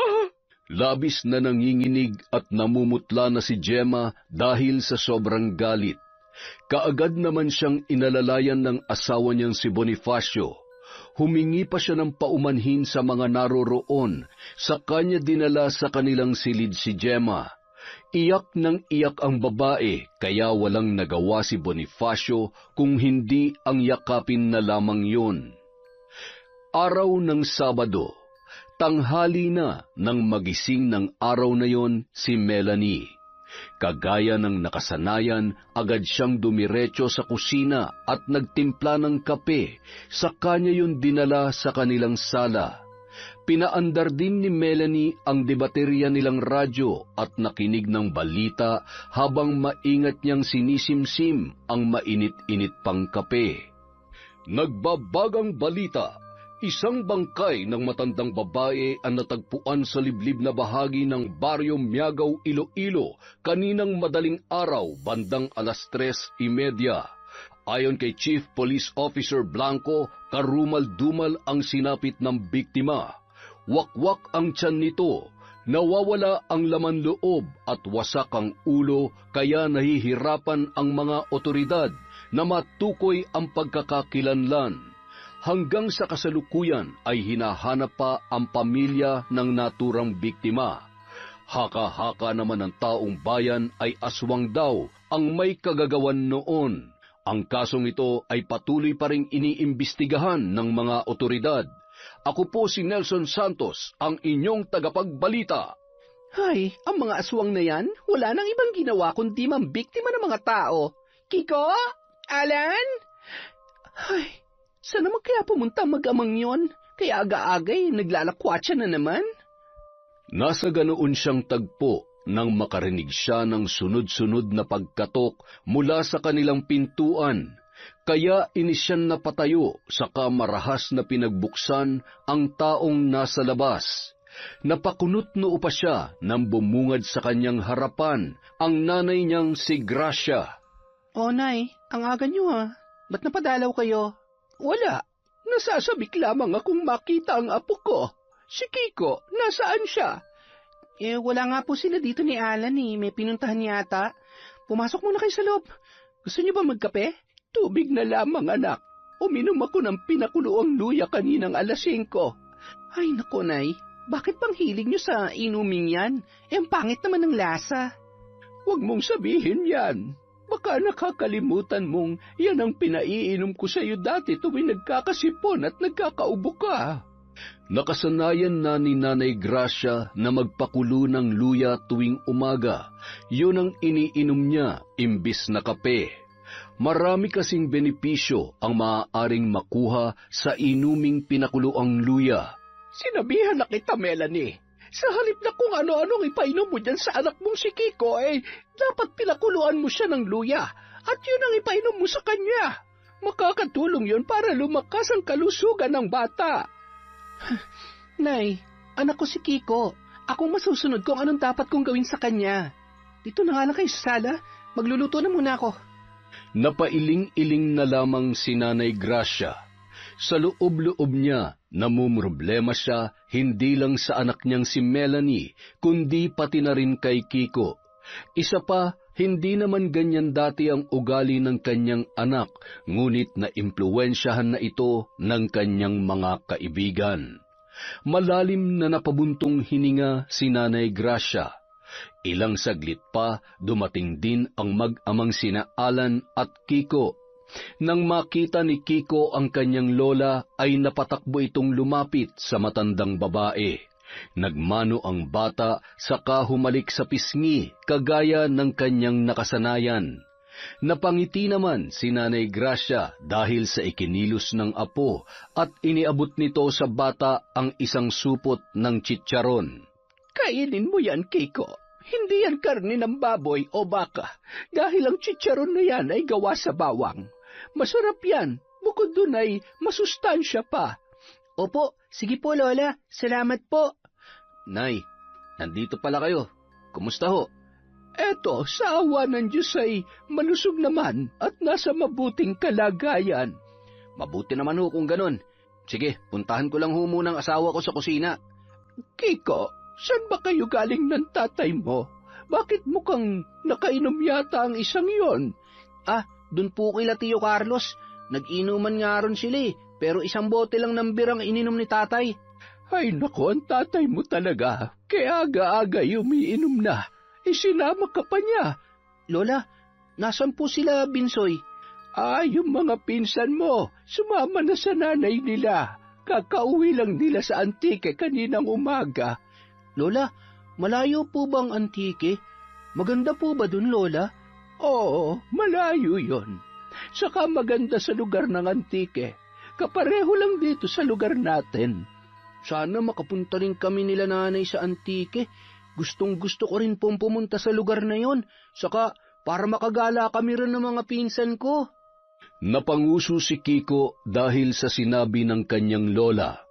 Labis na nanginginig at namumutla na si Gemma dahil sa sobrang galit. Kaagad naman siyang inalalayan ng asawa niyang si Bonifacio. Humingi pa siya ng paumanhin sa mga naroroon, sa kanya dinala sa kanilang silid si Gemma. Iyak ng iyak ang babae, kaya walang nagawa si Bonifacio kung hindi ang yakapin na lamang yun. Araw ng Sabado, tanghali na nang magising ng araw na yon si Melanie. Kagaya ng nakasanayan, agad siyang dumiretso sa kusina at nagtimpla ng kape, sa kanya yun dinala sa kanilang sala. Pinaandar din ni Melanie ang debaterya nilang radyo at nakinig ng balita habang maingat niyang sinisimsim ang mainit-init pang kape. Nagbabagang balita. Isang bangkay ng matandang babae ang natagpuan sa liblib na bahagi ng Baryo Miagaw, Iloilo, kaninang madaling araw bandang 3:30. Ayon kay Chief Police Officer Blanco, karumal-dumal ang sinapit ng biktima. Wakwak ang tiyan nito, nawawala ang laman loob at wasak ang ulo, kaya nahihirapan ang mga otoridad na matukoy ang pagkakakilanlan. Hanggang sa kasalukuyan ay hinahanap pa ang pamilya ng naturang biktima. Haka-haka naman ng taong bayan ay aswang daw ang may kagagawan noon. Ang kasong ito ay patuloy pa ring iniimbestigahan ng mga otoridad. Ako po si Nelson Santos, ang inyong tagapagbalita. Ay, ang mga aswang na yan, wala nang ibang ginawa kundi mambiktima ng mga tao. Kiko? Alan? Ay, saan naman kaya pumunta mag-amang yon? Kaya aga-agay, naglalakwatsa na naman. Nasa ganoon siyang tagpo nang makarinig siya ng sunod-sunod na pagkatok mula sa kanilang pintuan. Kaya inisyan na patayo, saka marahas na pinagbuksan ang taong nasa labas. Napakunot noo pa siya nang bumungad sa kanyang harapan ang nanay niyang si Gracia. Oh, Nay, ang aga niyo ha. Ba't napadalaw kayo? Wala. Nasasabik lamang akong makita ang apo ko. Si Kiko, nasaan siya? Wala nga po sila dito ni Alan eh. May pinuntahan yata. Pumasok muna kayo sa loob. Gusto niyo ba magkape? Tubig na lamang, anak. Uminom ako ng pinakuloang luya kaninang 5:00. Ay, naku, Nay. Bakit bang hilig niyo sa inuming yan? Ang pangit naman ng lasa. Huwag mong sabihin yan. Baka nakakalimutan mong yan ang pinaiinom ko sa iyo dati tuwing nagkakasipon at nagkakaubo ka. Nakasanayan na ni Nanay Gracia na magpakulo ng luya tuwing umaga. Yun ang iniinom niya imbis na kape. Marami kasing benepisyo ang maaaring makuha sa inuming pinakuloang luya. Sinabihan na kita, Melanie. Sa halip na kung ano-anong ipainom mo dyan sa anak mong si Kiko, dapat pinakuluan mo siya ng luya at yun ang ipainom mo sa kanya. Makakatulong yun para lumakas ang kalusugan ng bata. Nay, anak ko si Kiko. Ako masusunod kung anong dapat kong gawin sa kanya. Dito na nga lang kayo sa sala. Magluluto na muna ako. Napailing-iling na lamang si Nanay Gracia. Sa loob-loob niya, namumroblema siya hindi lang sa anak niyang si Melanie, kundi pati na rin kay Kiko. Isa pa, Hindi naman ganyan dati ang ugali ng kanyang anak, ngunit naimpluwensyahan na ito ng kanyang mga kaibigan. Malalim na napabuntong hininga si Nanay Gracia. Ilang saglit pa, dumating din ang mag-amang sina Alan at Kiko. Nang makita ni Kiko ang kanyang lola, ay napatakbo itong lumapit sa matandang babae. Nagmano ang bata, saka humalik sa pisngi, kagaya ng kanyang nakasanayan. Napangiti naman si Nanay Gracia dahil sa ikinilos ng apo at iniabot nito sa bata ang isang supot ng chicharon. Kainin mo yan, Kiko. Hindi yan karne ng baboy o baka, dahil ang chicharon na yan ay gawa sa bawang. Masarap yan, bukod dun ay masustansya pa. Opo, sige po Lola, salamat po. Nay, nandito pala kayo. Kumusta ho? Eto, sa awa ng Diyos ay malusog naman at nasa mabuting kalagayan. Mabuti naman ho kung ganon. Sige, puntahan ko lang ho muna ang asawa ko sa kusina. Kiko, saan ba kayo galing ng tatay mo? Bakit mukhang nakainom yata ang isang yon? Dun po kila Tio Carlos. Nag-inuman nga ron sila pero isang bote lang ng birang ininom ni tatay. Ay nako, ang tatay mo talaga. Kaya aga-aga umiinom na. Isinama ka pa niya. Lola, nasan po sila, Binsoy? Yung mga pinsan mo, sumama na sa nanay nila. Kakauwi lang nila sa Antique kaninang umaga. Lola, malayo po bang Antique? Maganda po ba dun, Lola? Oo, malayo yon. Saka maganda sa lugar ng Antique. Kapareho lang dito sa lugar natin. Sana makapunta rin kami nila nanay sa Antique. Gustong-gusto ko rin pong pumunta sa lugar na yon. Saka para makagala kami rin ng mga pinsan ko. Napanguso si Kiko dahil sa sinabi ng kanyang lola.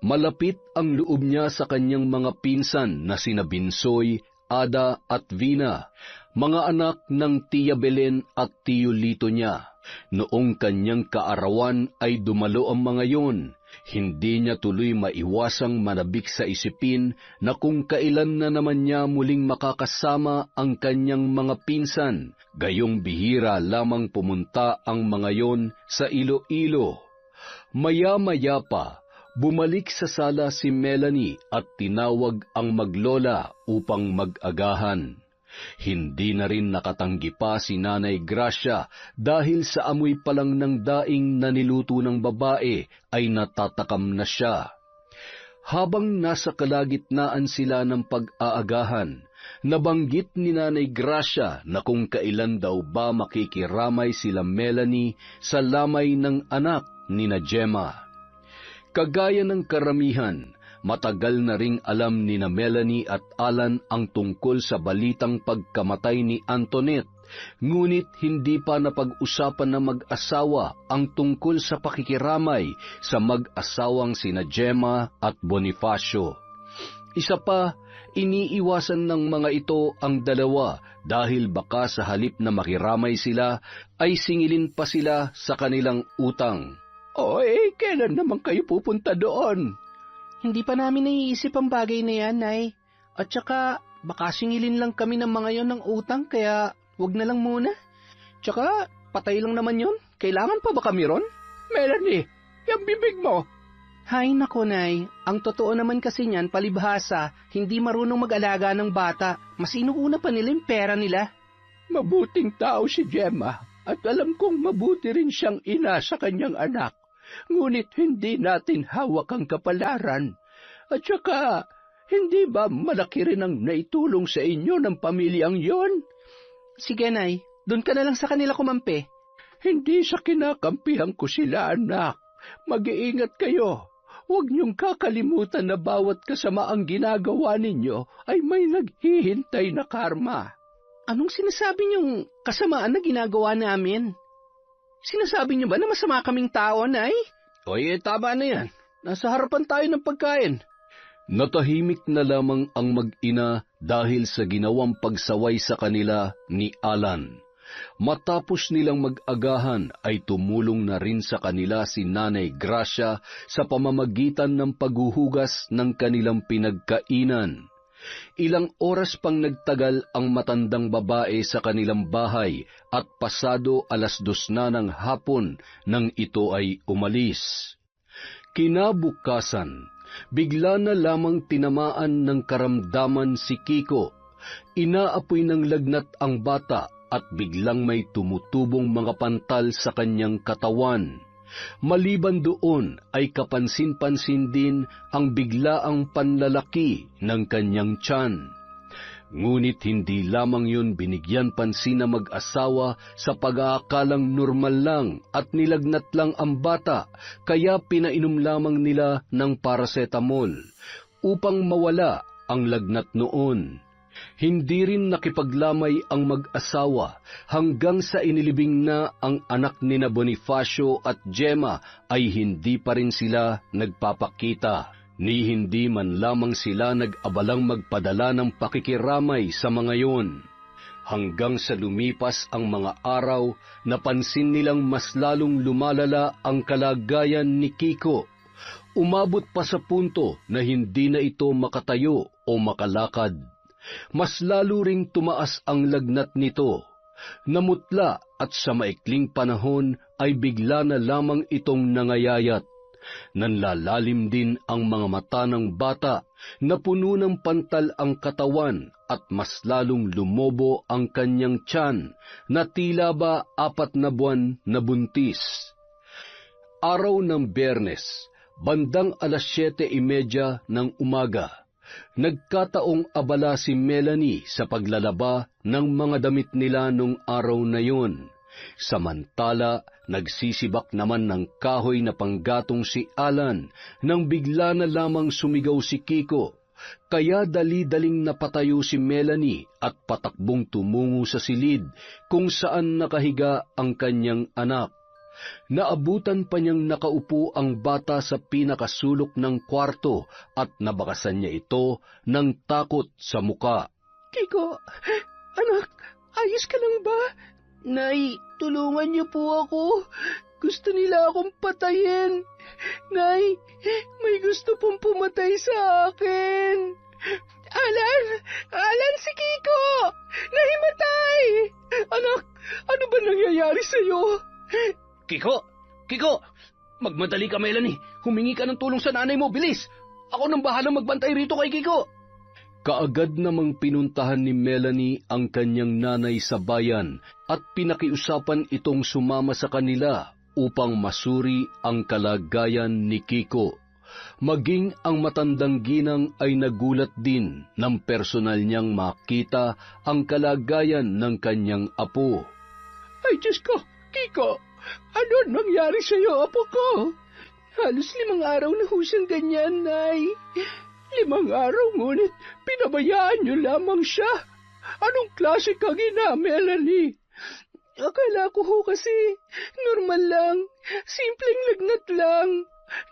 Malapit ang loob niya sa kanyang mga pinsan na sina Binsoy, Ada at Vina, mga anak ng Tia Belen at Tio Lito niya. Noong kanyang kaarawan ay dumalo ang mga yon. Hindi niya tuloy maiwasang manabik sa isipin na kung kailan na naman niya muling makakasama ang kanyang mga pinsan, gayong bihira lamang pumunta ang mga yon sa Iloilo. Maya-maya pa, bumalik sa sala si Melanie at tinawag ang maglola upang mag-agahan. Hindi na rin nakatanggi pa si Nanay Gracia dahil sa amoy pa lang ng daing na niluto ng babae ay natatakam na siya. Habang nasa kalagitnaan sila ng pag-aagahan, nabanggit ni Nanay Gracia na kung kailan daw ba makikiramay sila Melanie sa lamay ng anak ni na Gemma. Kagaya ng karamihan, matagal na ring alam ni na Melanie at Alan ang tungkol sa balitang pagkamatay ni Antoinette, ngunit hindi pa napag-usapan ng mag-asawa ang tungkol sa pakikiramay sa mag-asawang sina Gemma at Bonifacio. Isa pa, iniiwasan ng mga ito ang dalawa dahil baka sa halip na makiramay sila ay singilin pa sila sa kanilang utang. Kailan naman kayo pupunta doon? Hindi pa namin naiisip ang bagay na yan, Nay. At saka, baka singilin lang kami ng mga yon ng utang, kaya wag na lang muna. Tsaka, patay lang naman yon. Kailangan pa ba kami ron? Melanie, yung bibig mo. Hay nako, Nay. Ang totoo naman kasi niyan, palibhasa, hindi marunong mag-alaga ng bata. Mas inuuna pa nila yung pera nila. Mabuting tao si Gemma, at alam kong mabuti rin siyang ina sa kanyang anak. Ngunit hindi natin hawak ang kapalaran. At saka, hindi ba malaki rin ang naitulong sa inyo ng pamilyang yon? Sige, Nay. Doon ka na lang sa kanila kumampi. Hindi sa kinakampihan ko sila, anak. Mag-iingat kayo. Huwag niyong kakalimutan na bawat kasamaang ginagawa ninyo ay may naghihintay na karma. Anong sinasabi niyong kasamaan na ginagawa namin? Sinasabi niyo ba na masama kaming tao, Nay? Tama na yan. Nasa harapan tayo ng pagkain. Natahimik na lamang ang mag-ina dahil sa ginawang pagsaway sa kanila ni Alan. Matapos nilang mag-agahan ay tumulong na rin sa kanila si Nanay Gracia sa pamamagitan ng paghuhugas ng kanilang pinagkainan. Ilang oras pang nagtagal ang matandang babae sa kanilang bahay at pasado 2:00 na ng hapon nang ito ay umalis. Kinabukasan, bigla na lamang tinamaan ng karamdaman si Kiko. Inaapoy ng lagnat ang bata at biglang may tumutubong mga pantal sa kanyang katawan. Maliban doon ay kapansin-pansin din ang biglaang panlalaki ng kanyang tiyan. Ngunit hindi lamang yun binigyan pansin na mag-asawa sa pag-aakalang normal lang at nilagnat lang ang bata, kaya pinainom lamang nila ng paracetamol upang mawala ang lagnat noon. Hindi rin nakipaglamay ang mag-asawa hanggang sa inilibing na ang anak ni na Bonifacio at Gemma ay hindi pa rin sila nagpapakita. Ni hindi man lamang sila nag-abalang magpadala ng pakikiramay sa mga yon. Hanggang sa lumipas ang mga araw, napansin nilang mas lalong lumalala ang kalagayan ni Kiko. Umabot pa sa punto na hindi na ito makatayo o makalakad. Mas lalo ring tumaas ang lagnat nito. Namutla at sa maikling panahon ay bigla na lamang itong nangayayat. Nanlalalim din ang mga mata ng bata, napuno ng pantal ang katawan at mas lalong lumobo ang kanyang tiyan na tila ba 4 na buwan na buntis. Araw ng Biyernes, bandang 7:30 ng umaga, nagkataong abala si Melanie sa paglalaba ng mga damit nila nung araw na yun. Samantala, nagsisibak naman ng kahoy na panggatong si Alan nang bigla na lamang sumigaw si Kiko. Kaya dali-daling napatayo si Melanie at patakbong tumungo sa silid kung saan nakahiga ang kanyang anak. Naabutan pa niyang nakaupo ang bata sa pinakasulok ng kwarto at nabakasan niya ito ng takot sa muka. Kiko, anak, ayos ka lang ba? Nay, tulungan niyo po ako. Gusto nila akong patayin. Nay, may gusto pong pumatay sa akin. Alan! Alan, si Kiko! Nahimatay! Anak, ano ba nangyayari sa'yo? Kiko! Kiko! Magmadali ka, Melanie. Humingi ka ng tulong sa nanay mo, bilis! Ako nang bahalang magbantay rito kay Kiko. Kaagad namang pinuntahan ni Melanie ang kanyang nanay sa bayan at pinakiusapan itong sumama sa kanila upang masuri ang kalagayan ni Kiko. Maging ang matandang ginang ay nagulat din nang personal niyang makita ang kalagayan ng kanyang apo. Ay, Diyos ko! Kiko! Ano nangyari sa'yo, apo ko? Halos 5 araw na ho siyang ganyan, Nay. 5 araw, ngunit pinabayaan niyo lamang siya. Anong klase kang ina, Melanie? Akala ko ho kasi normal lang, simpleng lagnat lang.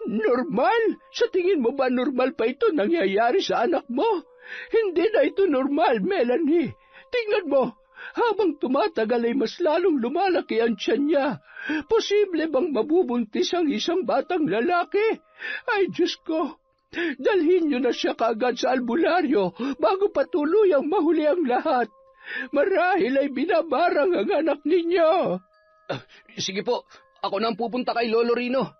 Normal? Sa tingin mo ba normal pa ito nangyayari sa anak mo? Hindi na ito normal, Melanie. Tingnan mo, habang tumatagal ay mas lalong lumalaki ang tiyan niya. Posible bang mabubuntis ang isang batang lalaki? Ay, Diyos ko! Dalhin niyo na siya kaagad sa albularyo bago patuloy ang mahuli ang lahat. Marahil ay binabarang ang anak ninyo. Sige po, ako na ang pupunta kay Lolo Rino.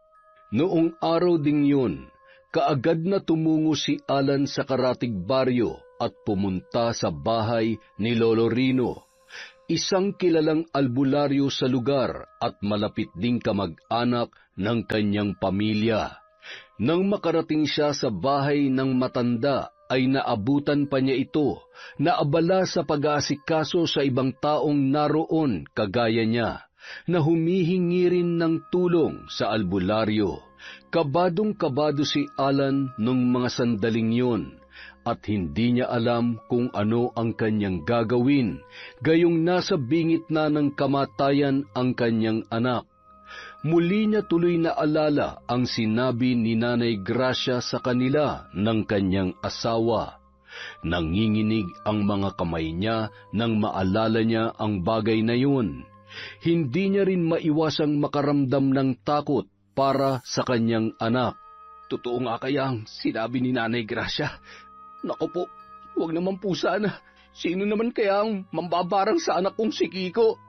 Noong araw ding yun, kaagad na tumungo si Alan sa karatig baryo at pumunta sa bahay ni Lolo Rino, isang kilalang albularyo sa lugar at malapit ding kamag-anak ng kanyang pamilya. Nang makarating siya sa bahay ng matanda, ay naabutan pa niya ito, na abala sa pag-aasikaso sa ibang taong naroon kagaya niya, na humihingi rin ng tulong sa albularyo. Kabadong-kabado si Alan nung mga sandaling yon, at hindi niya alam kung ano ang kanyang gagawin, gayong nasa bingit na ng kamatayan ang kanyang anak. Muli niya tuloy na alala ang sinabi ni Nanay Gracia sa kanila ng kanyang asawa. Nanginginig ang mga kamay niya nang maalala niya ang bagay na yun. Hindi niya rin maiwasang makaramdam ng takot para sa kanyang anak. Totoo nga kaya ang sinabi ni Nanay Gracia? Naku po, Huwag naman po sana. Sino naman kaya ang mambabarang sa anak kong si Kiko?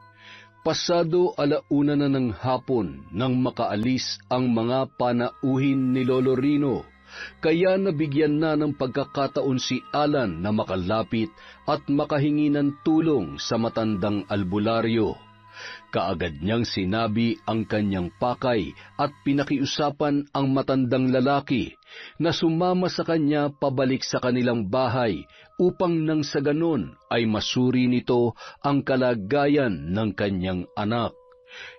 Pasado 1:00 na ng hapon nang makaalis ang mga panauhin ni Lolo Rino, kaya nabigyan na ng pagkakataon si Alan na makalapit at makahingi ng tulong sa matandang albularyo. Kaagad niyang sinabi ang kanyang pakay at pinakiusapan ang matandang lalaki na sumama sa kanya pabalik sa kanilang bahay upang nang sa ganon ay masuri nito ang kalagayan ng kanyang anak.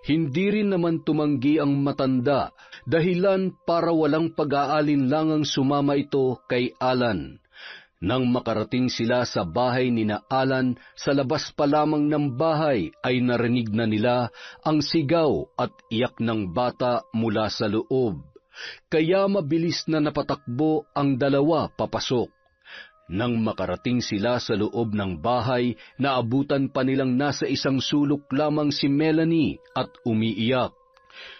Hindi rin naman tumanggi ang matanda, dahilan para walang pag-aalinlangang sumama ito kay Alan. Nang makarating sila sa bahay ni na Alan, sa labas pa lamang ng bahay ay narinig na nila ang sigaw at iyak ng bata mula sa loob. Kaya mabilis na napatakbo ang dalawa papasok. Nang makarating sila sa loob ng bahay, naabutan pa nilang nasa isang sulok lamang si Melanie at umiiyak.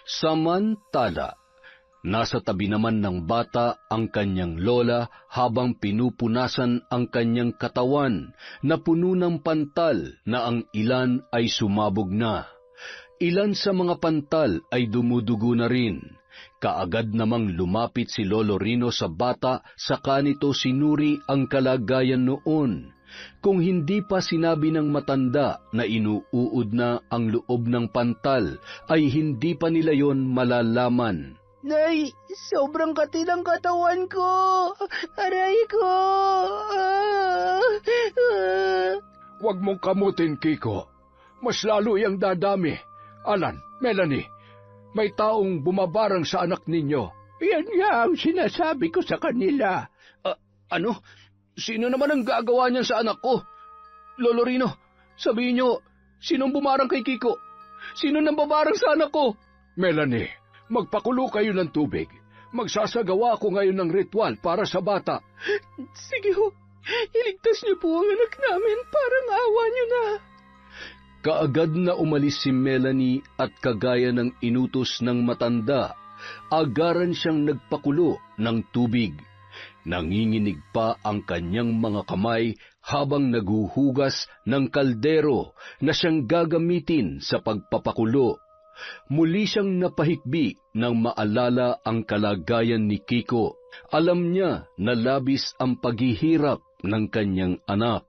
Samantala, nasa tabi naman ng bata ang kanyang lola habang pinupunasan ang kanyang katawan na puno ng pantal na ang ilan ay sumabog na. Ilan sa mga pantal ay dumudugo na rin. Kaagad namang lumapit si Lolo Rino sa bata, saka nito sinuri ang kalagayan noon. Kung hindi pa sinabi ng matanda na inuuod na ang loob ng pantal, ay hindi pa nila yon malalaman. Nay, sobrang katilang katawan ko. Aray ko. Huwag mong kamutin, Kiko. Mas lalo iyang dadami. Alan, Melanie, may taong bumabarang sa anak ninyo. Yan nga ang sinasabi ko sa kanila. Ano? Sino naman ang gagawa niyan sa anak ko? Lolo Rino, sabihin niyo, sinong bumarang kay Kiko? Sino nang babarang sa anak ko? Melanie, magpakulo kayo ng tubig. Magsasagawa ako ngayon ng ritual para sa bata. Sige ho, iligtas niyo po ang anak namin, parang awa niyo na. Kaagad na umalis si Melanie at kagaya ng inutos ng matanda, agaran siyang nagpakulo ng tubig. Nanginginig pa ang kanyang mga kamay habang naguhugas ng kaldero na siyang gagamitin sa pagpapakulo. Muli siyang napahikbi nang maalala ang kalagayan ni Kiko. Alam niya na labis ang paghihirap ng kanyang anak.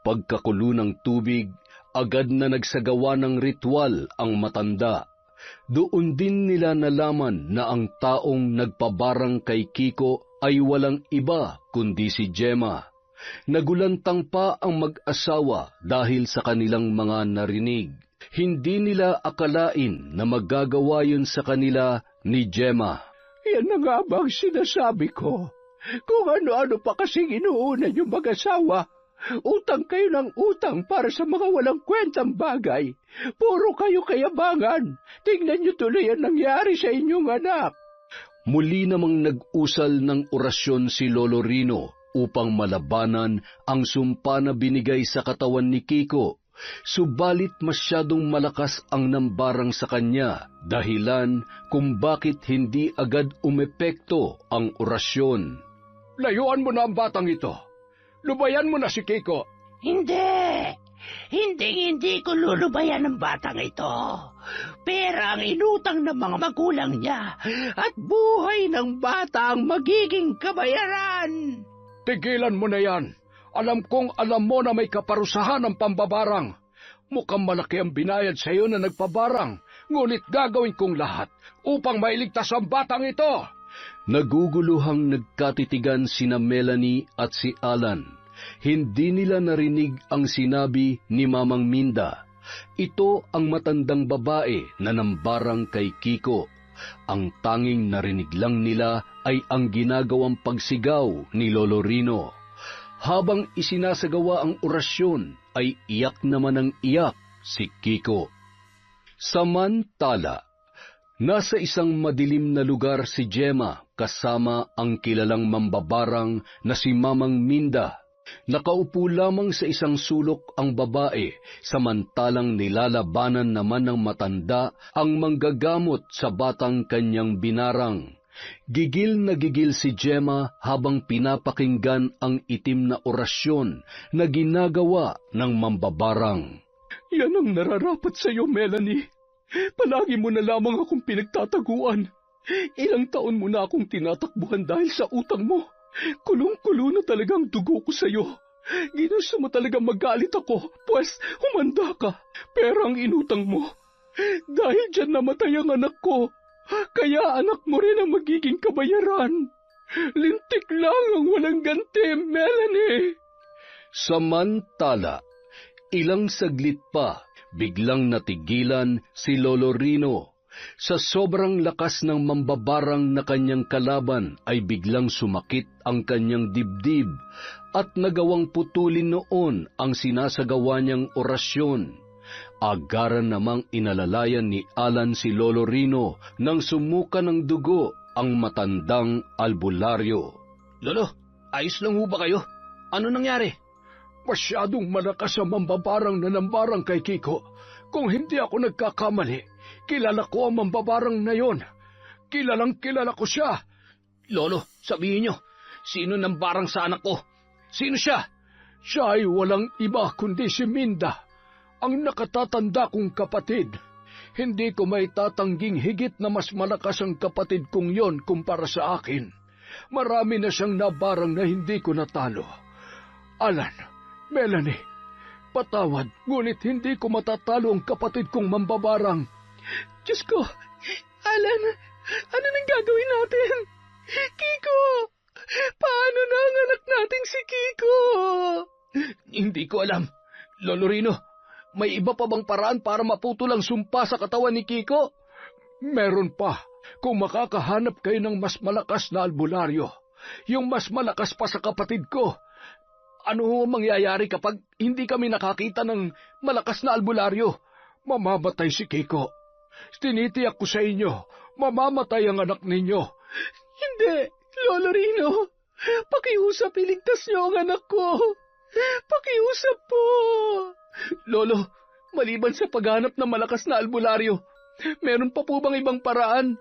Pagkakulo ng tubig, agad na nagsagawa ng ritual ang matanda. Doon din nila nalaman na ang taong nagpabarang kay Kiko ay walang iba kundi si Gemma. Nagulantang pa ang mag-asawa dahil sa kanilang mga narinig. Hindi nila akalain na magagawa yun sa kanila ni Gemma. Yan na nga bang sinasabi ko? Kung ano-ano pa kasing inuuna yung mag-asawa. Utang kayo ng utang para sa mga walang kwentang bagay. Puro kayo kayabangan. Tingnan niyo tuloy ang nangyari sa inyong anak. Muli namang nag-usal ng orasyon si Lolo Rino upang malabanan ang sumpa na binigay sa katawan ni Kiko. Subalit masyadong malakas ang nambarang sa kanya, dahilan kung bakit hindi agad umepekto ang orasyon. Layuan mo na ang batang ito. Lubayan mo na si Kiko. Hindi ko lulubayan ng batang ito. Pera ang inutang ng mga magulang niya at buhay ng bata ang magiging kabayaran. Tigilan mo na yan. Alam kong alam mo na may kaparusahan ng pambabarang. Mukhang malaki ang binayad sa iyo na nagpabarang, ngunit gagawin kong lahat upang mailigtas ang batang ito. Naguguluhang nagkatitigan sina Melanie at si Alan. Hindi nila narinig ang sinabi ni Mamang Minda. Ito ang matandang babae na nambarang kay Kiko. Ang tanging narinig lang nila ay ang ginagawang pagsigaw ni Lolo Rino. Habang isinasagawa ang orasyon, ay iyak naman ang iyak si Kiko. Samantala, nasa isang madilim na lugar si Gemma kasama ang kilalang mambabarang na si Mamang Minda. Nakaupo lamang sa isang sulok ang babae, samantalang nilalabanan naman ng matanda ang manggagamot sa batang kanyang binarang. Gigil na gigil si Gemma habang pinapakinggan ang itim na orasyon na ginagawa ng mambabarang. Yan ang nararapat sa iyo, Melanie. Palagi mo na lamang akong pinagtataguan. Ilang taon mo na akong tinatakbuhan dahil sa utang mo. Kulong-kulo na talagang dugo ko sa iyo. Ginusto mo talaga magalit ako, pues humanda ka. Pero ang inutang mo, dahil dyan namatay ang anak ko. Kaya anak mo rin ang magiging kabayaran. Lintik lang ang walang ganti, Melanie. Samantala, ilang saglit pa, biglang natigilan si Lolo Rino. Sa sobrang lakas ng mambabarang na kanyang kalaban ay biglang sumakit ang kanyang dibdib at nagawang putulin noon ang sinasagawa niyang orasyon. Agaran namang inalalayan ni Alan si Lolo Rino nang sumuka ng dugo ang matandang albularyo. Lolo, ayos lang ho ba kayo? Ano nangyari? Masyadong malakas ang mambabarang na nambarang kay Kiko. Kung hindi ako nagkakamali, kilala ko ang mambabarang na yon. Kilalang kilala ko siya. Lolo, sabihin niyo, sino nambarang sa anak ko? Sino siya? Siya ay walang iba kundi si Minda, ang nakatatanda kong kapatid. Hindi ko may tatangging higit na mas malakas ang kapatid kong yon kumpara sa akin. Marami na siyang nabarang na hindi ko natalo. Alan, Melanie, patawad, ngunit hindi ko matatalo ang kapatid kong mambabarang. Diyos ko, Alan, ano nang gagawin natin? Kiko, paano na ang anak nating si Kiko? Hindi ko alam. Lolo Rino, may iba pa bang paraan para maputol ang sumpa sa katawan ni Kiko? Meron pa. Kung makakahanap kayo ng mas malakas na albularyo, yung mas malakas pa sa kapatid ko. Ano mangyayari kapag hindi kami nakakita ng malakas na albularyo? Mamamatay si Kiko. Tinitiyak ko sa inyo, mamamatay ang anak ninyo. Hindi, Lolo Rino. Pakiusap, iligtas niyo ang anak ko. Pakiusap po. Lolo, maliban sa paghanap ng malakas na albularyo, meron pa po bang ibang paraan?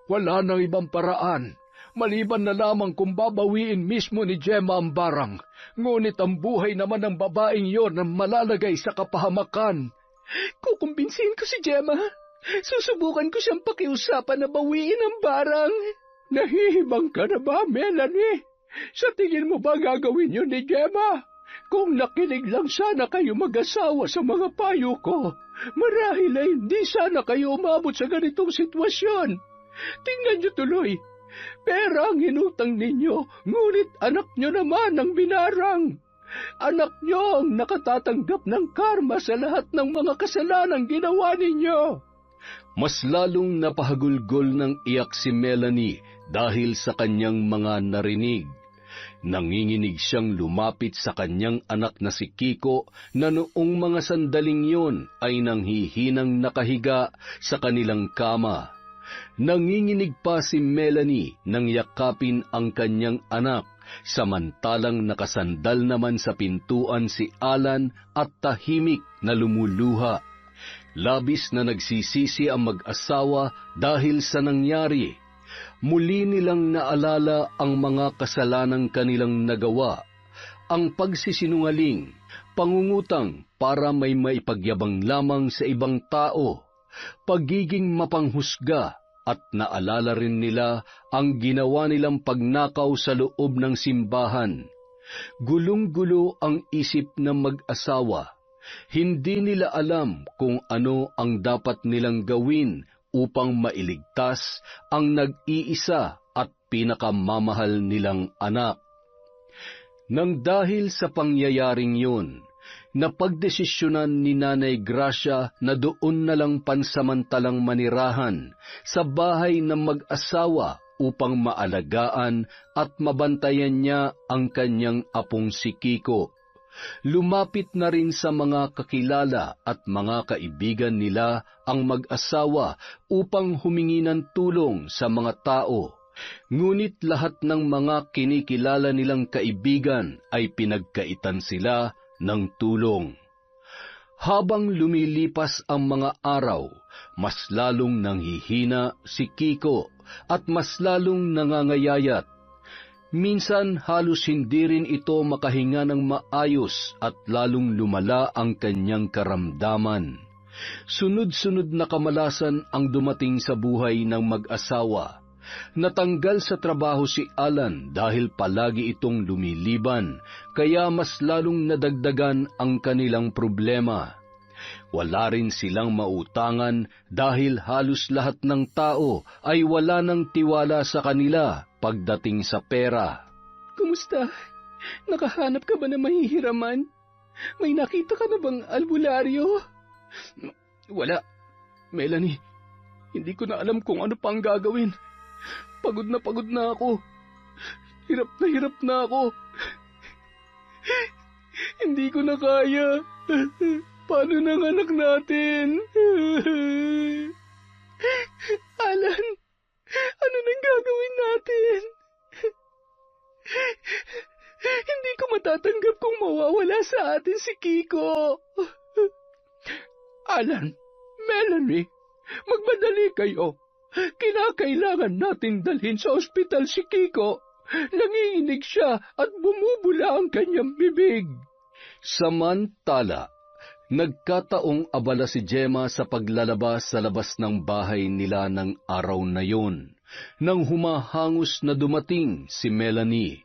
Wala nang ibang paraan. Maliban na lamang kung babawiin mismo ni Gemma ang barang. Ngunit ang buhay naman ng babaeng yon ang malalagay sa kapahamakan. Kukumbinsihin ko si Gemma. Susubukan ko siyang pakiusapan na bawiin ang barang. Nahihibang ka na ba, Melanie? Sa tingin mo ba gagawin yun ni Gemma? Kung nakinig lang sana kayo mag-asawa sa mga payo ko, marahil ay hindi sana kayo umabot sa ganitong sitwasyon. Tingnan niyo tuloy. Pera ang inutang ninyo, ngunit anak niyo naman ang binarang. Anak niyo ang nakatatanggap ng karma sa lahat ng mga kasalanang ginawa ninyo. Mas lalong napahagulgol ng iyak si Melanie dahil sa kanyang mga narinig. Nanginginig siyang lumapit sa kanyang anak na si Kiko na noong mga sandaling yon ay nanghihinang nakahiga sa kanilang kama. Nanginginig pa si Melanie nang yakapin ang kanyang anak, samantalang nakasandal naman sa pintuan si Alan at tahimik na lumuluha. Labis na nagsisisi ang mag-asawa dahil sa nangyari. Muli nilang naalala ang mga kasalanang kanilang nagawa, ang pagsisinungaling, pangungutang para may maipagyabang lamang sa ibang tao, pagiging mapanghusga, at naalala rin nila ang ginawa nilang pagnakaw sa loob ng simbahan. Gulong-gulo ang isip ng mag-asawa. Hindi nila alam kung ano ang dapat nilang gawin upang mailigtas ang nag-iisa at pinakamamahal nilang anak. Nang dahil sa pangyayaring yun, napagdesisyonan ni Nanay Gracia na doon na lang pansamantalang manirahan sa bahay ng mag-asawa upang maalagaan at mabantayan niya ang kanyang apong si Kiko. Lumapit na rin sa mga kakilala at mga kaibigan nila ang mag-asawa upang humingi ng tulong sa mga tao. Ngunit lahat ng mga kinikilala nilang kaibigan ay pinagkaitan sila ng tulong. Habang lumilipas ang mga araw, mas lalong nanghihina si Kiko at mas lalong nangangayayat. Minsan halos hindi rin ito makahinga ng maayos at lalong lumala ang kanyang karamdaman. Sunod-sunod na kamalasan ang dumating sa buhay ng mag-asawa. Natanggal sa trabaho si Alan dahil palagi itong lumiliban, kaya mas lalong nadagdagan ang kanilang problema. Wala rin silang mautangan dahil halos lahat ng tao ay wala ng tiwala sa kanila pagdating sa pera. Kumusta? Nakahanap ka ba na mahihiraman? May nakita ka na bang albularyo? Wala. Melanie, hindi ko na alam kung ano pang gagawin. Pagod na ako. Hirap na ako. Hindi ko na kaya. Paano ng anak natin? Alan, ano nang gagawin natin? Hindi ko matatanggap kung mawawala sa atin si Kiko. Alan, Melanie, magmadali kayo. Kinakailangan natin dalhin sa ospital si Kiko. Nanginginig siya at bumubula ang kanyang bibig. Samantala, nagkataong abala si Gemma sa paglalabas sa labas ng bahay nila ng araw na yon, nang humahangos na dumating si Melanie.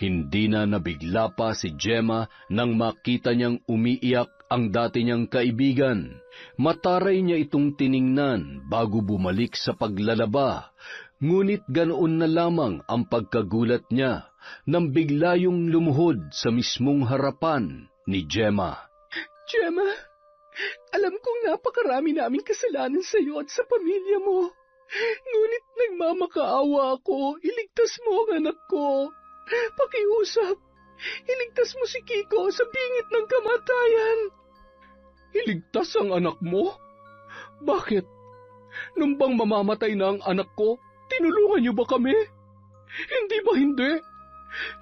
Hindi na nabigla pa si Gemma nang makita niyang umiiyak ang dati niyang kaibigan. Mataray niya itong tiningnan bago bumalik sa paglalaba, ngunit ganoon na lamang ang pagkagulat niya nang bigla yung lumuhod sa mismong harapan ni Gemma. Gemma, alam kong napakarami naming kasalanan sa iyo at sa pamilya mo. Ngunit nagmamakaawa ako, iligtas mo ang anak ko. Pakiusap, iligtas mo si Kiko sa bingit ng kamatayan. Iligtas ang anak mo? Bakit? Nung bang mamamatay na ang anak ko, tinulungan niyo ba kami? Hindi ba hindi?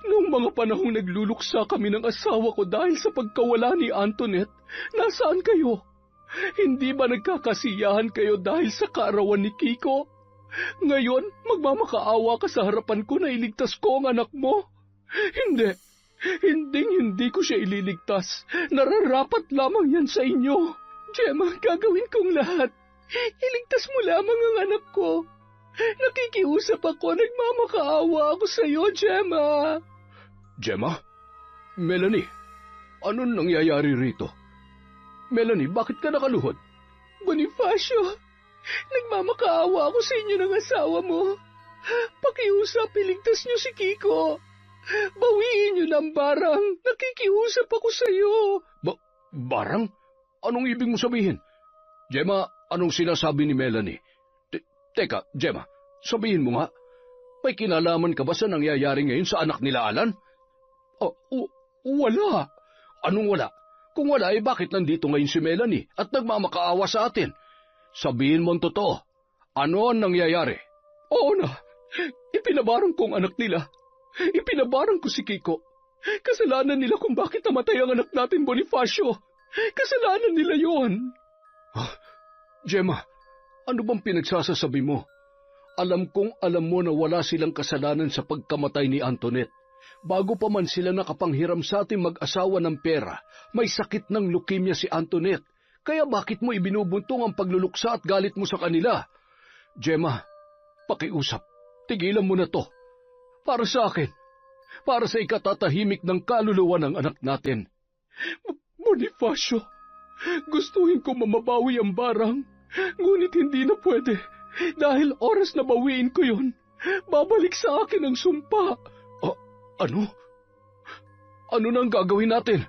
Nung mga panahong nagluluksa kami ng asawa ko dahil sa pagkawala ni Antoinette, nasaan kayo? Hindi ba nagkakasiyahan kayo dahil sa kaarawan ni Kiko? Ngayon, magmamakaawa ka sa harapan ko na iligtas ko ang anak mo? Hindi. Hindi ko siya ililigtas. Nararapat lamang yan sa inyo. Gemma, gagawin kong lahat. Iligtas mo lamang ang anak ko. Nakikiusap ako, nagmamakaawa ako sa iyo, Gemma. Gemma? Melanie, anong nangyayari rito? Melanie, bakit ka nakaluhod? Bonifacio, nagmamakaawa ako sa inyo ng asawa mo. Pakiusap, iligtas niyo si Kiko. Bawiin niyo ng barang. Nakikiusap ako sa iyo. Barang? Anong ibig mo sabihin? Gemma, anong sinasabi ni Melanie? Teka, Gemma, sabihin mo nga, may kinalaman ka ba sa nangyayari ngayon sa anak nila Alan? Wala. Anong wala? Kung wala, bakit nandito ngayon si Melanie at nagmamakaawa sa atin? Sabihin mo ang totoo. Ano ang nangyayari? Oo na, ipinabarang kong anak nila. Ipinabarang ko si Kiko. Kasalanan nila kung bakit namatay ang anak natin, Bonifacio. Kasalanan nila yon. Gemma, ano bang pinagsasasabi mo? Alam kong alam mo na wala silang kasalanan sa pagkamatay ni Antoinette. Bago pa man sila nakapanghiram sa ating mag-asawa ng pera, may sakit ng leukemia si Antoinette. Kaya bakit mo ibinubuntong ang pagluluksa at galit mo sa kanila? Gemma, pakiusap, tigilan mo na to. Para sa akin, para sa ikatatahimik ng kaluluwa ng anak natin. Bonifacio, gustuhin ko mamabawi ang barang, ngunit hindi na pwede. Dahil oras na bawiin ko yon, babalik sa akin ang sumpa. Ano? Ano nang gagawin natin?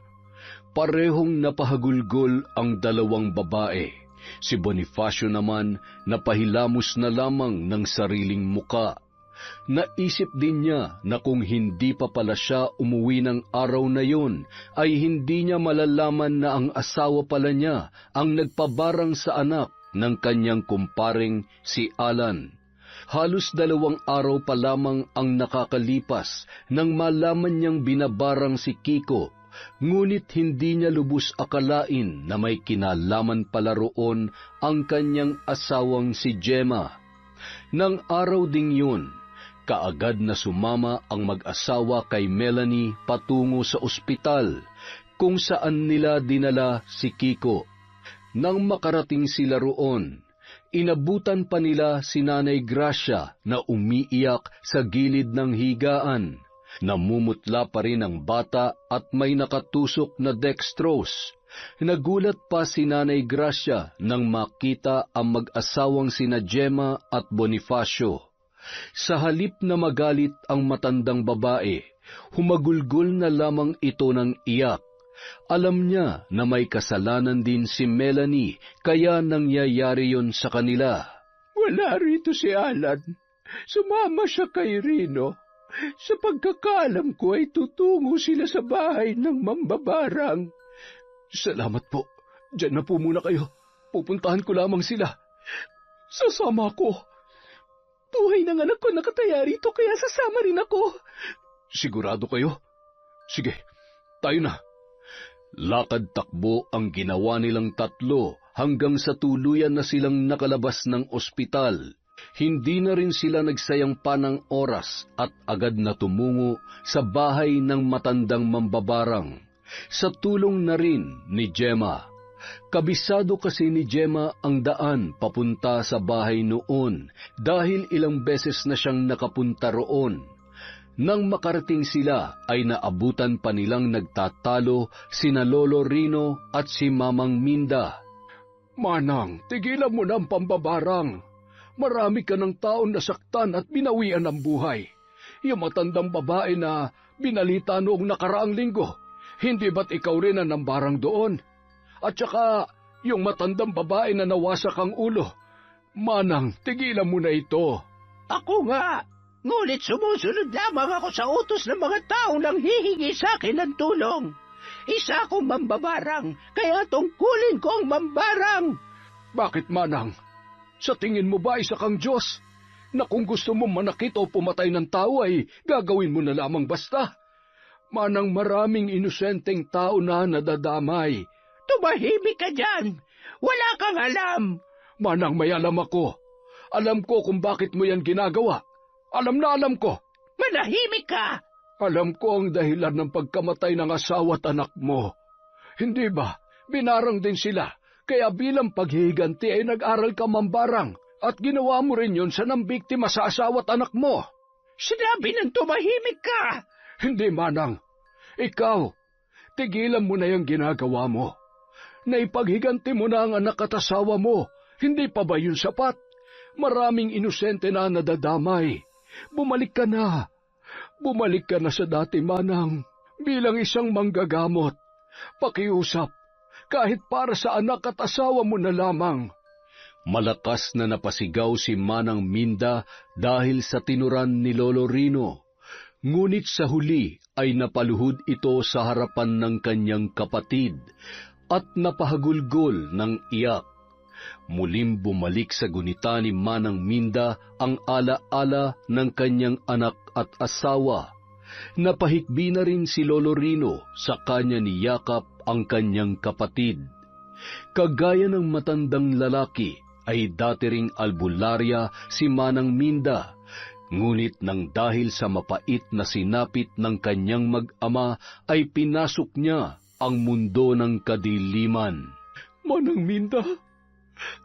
Parehong napahagulgol ang dalawang babae. Si Bonifacio naman napahilamos na lamang ng sariling muka. Naisip din niya na kung hindi pa pala siya umuwi ng araw na yon, ay hindi niya malalaman na ang asawa pala niya ang nagpabarang sa anak ng kanyang kumparing si Alan. Halos 2 araw pa lamang ang nakakalipas nang malaman niyang binabarang si Kiko, ngunit hindi niya lubos akalain na may kinalaman pala roon ang kanyang asawang si Gemma. Nang araw ding yun, kaagad na sumama ang mag-asawa kay Melanie patungo sa ospital, kung saan nila dinala si Kiko. Nang makarating sila roon, inabutan pa nila si Nanay Gracia na umiiyak sa gilid ng higaan. Namumutla pa rin ang bata at may nakatusok na dextrose. Nagulat pa si Nanay Gracia nang makita ang mag-asawang sina Gemma at Bonifacio. Sa halip na magalit ang matandang babae, humagulgol na lamang ito ng iyak. Alam niya na may kasalanan din si Melanie, kaya nangyayari yon sa kanila. Wala rito si Alan. Sumama siya kay Rino. Sa pagkakaalam ko ay tutungo sila sa bahay ng mambabarang. Salamat po. Diyan na po muna kayo. Pupuntahan ko lamang sila. Sasama ko. Buhay ng anak ko nakataya rito, kaya sasama rin ako. Sigurado kayo? Sige, tayo na. Lakad takbo ang ginawa nilang tatlo hanggang sa tuluyan na silang nakalabas ng ospital. Hindi na rin sila nagsayang pa ng oras at agad na tumungo sa bahay ng matandang mambabarang. Sa tulong na rin ni Gemma. Kabisado kasi ni Gemma ang daan papunta sa bahay noon dahil ilang beses na siyang nakapunta roon. Nang makarating sila ay naabutan pa nilang nagtatalo sina Lolo Rino at si Mamang Minda. Manang, tigilan mo na ang pambabarang. Marami ka ng taon nasaktan at binawian ng buhay. Yung matandang babae na binalita noong nakaraang linggo, hindi ba't ikaw rin ang nambarang doon? At saka, yung matandang babae na nawasak ang ulo. Manang, tigilan mo na ito. Ako nga, ngunit sumusunod lamang ako sa utos ng mga taong nang hihingi sa akin ng tulong. Isa akong mambabarang, kaya tungkulin ko ang mambarang. Bakit, Manang? Sa tingin mo ba isa kang Diyos? Na kung gusto mo manakit o pumatay ng tao ay gagawin mo na lamang basta? Manang, maraming inosenteng tao na nadadamay. Tumahimik ka dyan! Wala kang alam! Manang, may alam ako. Alam ko kung bakit mo yan ginagawa. Alam na alam ko. Manahimik ka! Alam ko ang dahilan ng pagkamatay ng asawa at anak mo. Hindi ba? Binarang din sila. Kaya bilang paghihiganti ay nag-aral ka mambarang at ginawa mo rin yun sa nambiktima sa asawa at anak mo. Sinabi ng tumahimik ka! Hindi, Manang. Ikaw, tigilan mo na yung ginagawa mo. Naipaghiganti mo na ang anak at asawa mo. Hindi pa ba yun sapat? Maraming inosente na nadadamay. Bumalik ka na. Bumalik ka na sa dati, Manang. Bilang isang manggagamot. Pakiusap. Kahit para sa anak at asawa mo na lamang. Malakas na napasigaw si Manang Minda dahil sa tinuran ni Lolo Rino. Ngunit sa huli ay napaluhod ito sa harapan ng kanyang kapatid at napahagulgol ng iyak. Muling bumalik sa gunita ni Manang Minda ang ala-ala ng kanyang anak at asawa. Napahikbi na rin si Lolo Rino sa kanya niyakap ang kanyang kapatid. Kagaya ng matandang lalaki ay dati ring albularya si Manang Minda, ngunit nang dahil sa mapait na sinapit ng kanyang mag-ama ay pinasok niya ang mundo ng kadiliman. Manang Minda,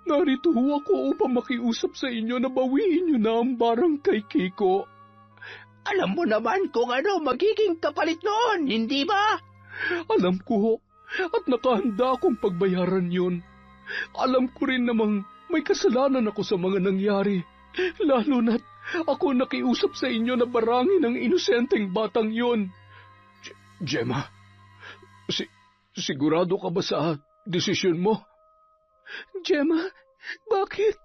narito ako upang makiusap sa inyo na bawiin niyo na ang barang kay Kiko. Alam mo naman kung ano magiging kapalit noon, hindi ba? Alam ko, at nakahanda akong pagbayaran yun. Alam ko rin namang may kasalanan ako sa mga nangyari, lalo na't ako nakiusap sa inyo na barangin ang inosenteng batang yun. Gemma, sigurado ka ba sa desisyon mo? Gemma, bakit?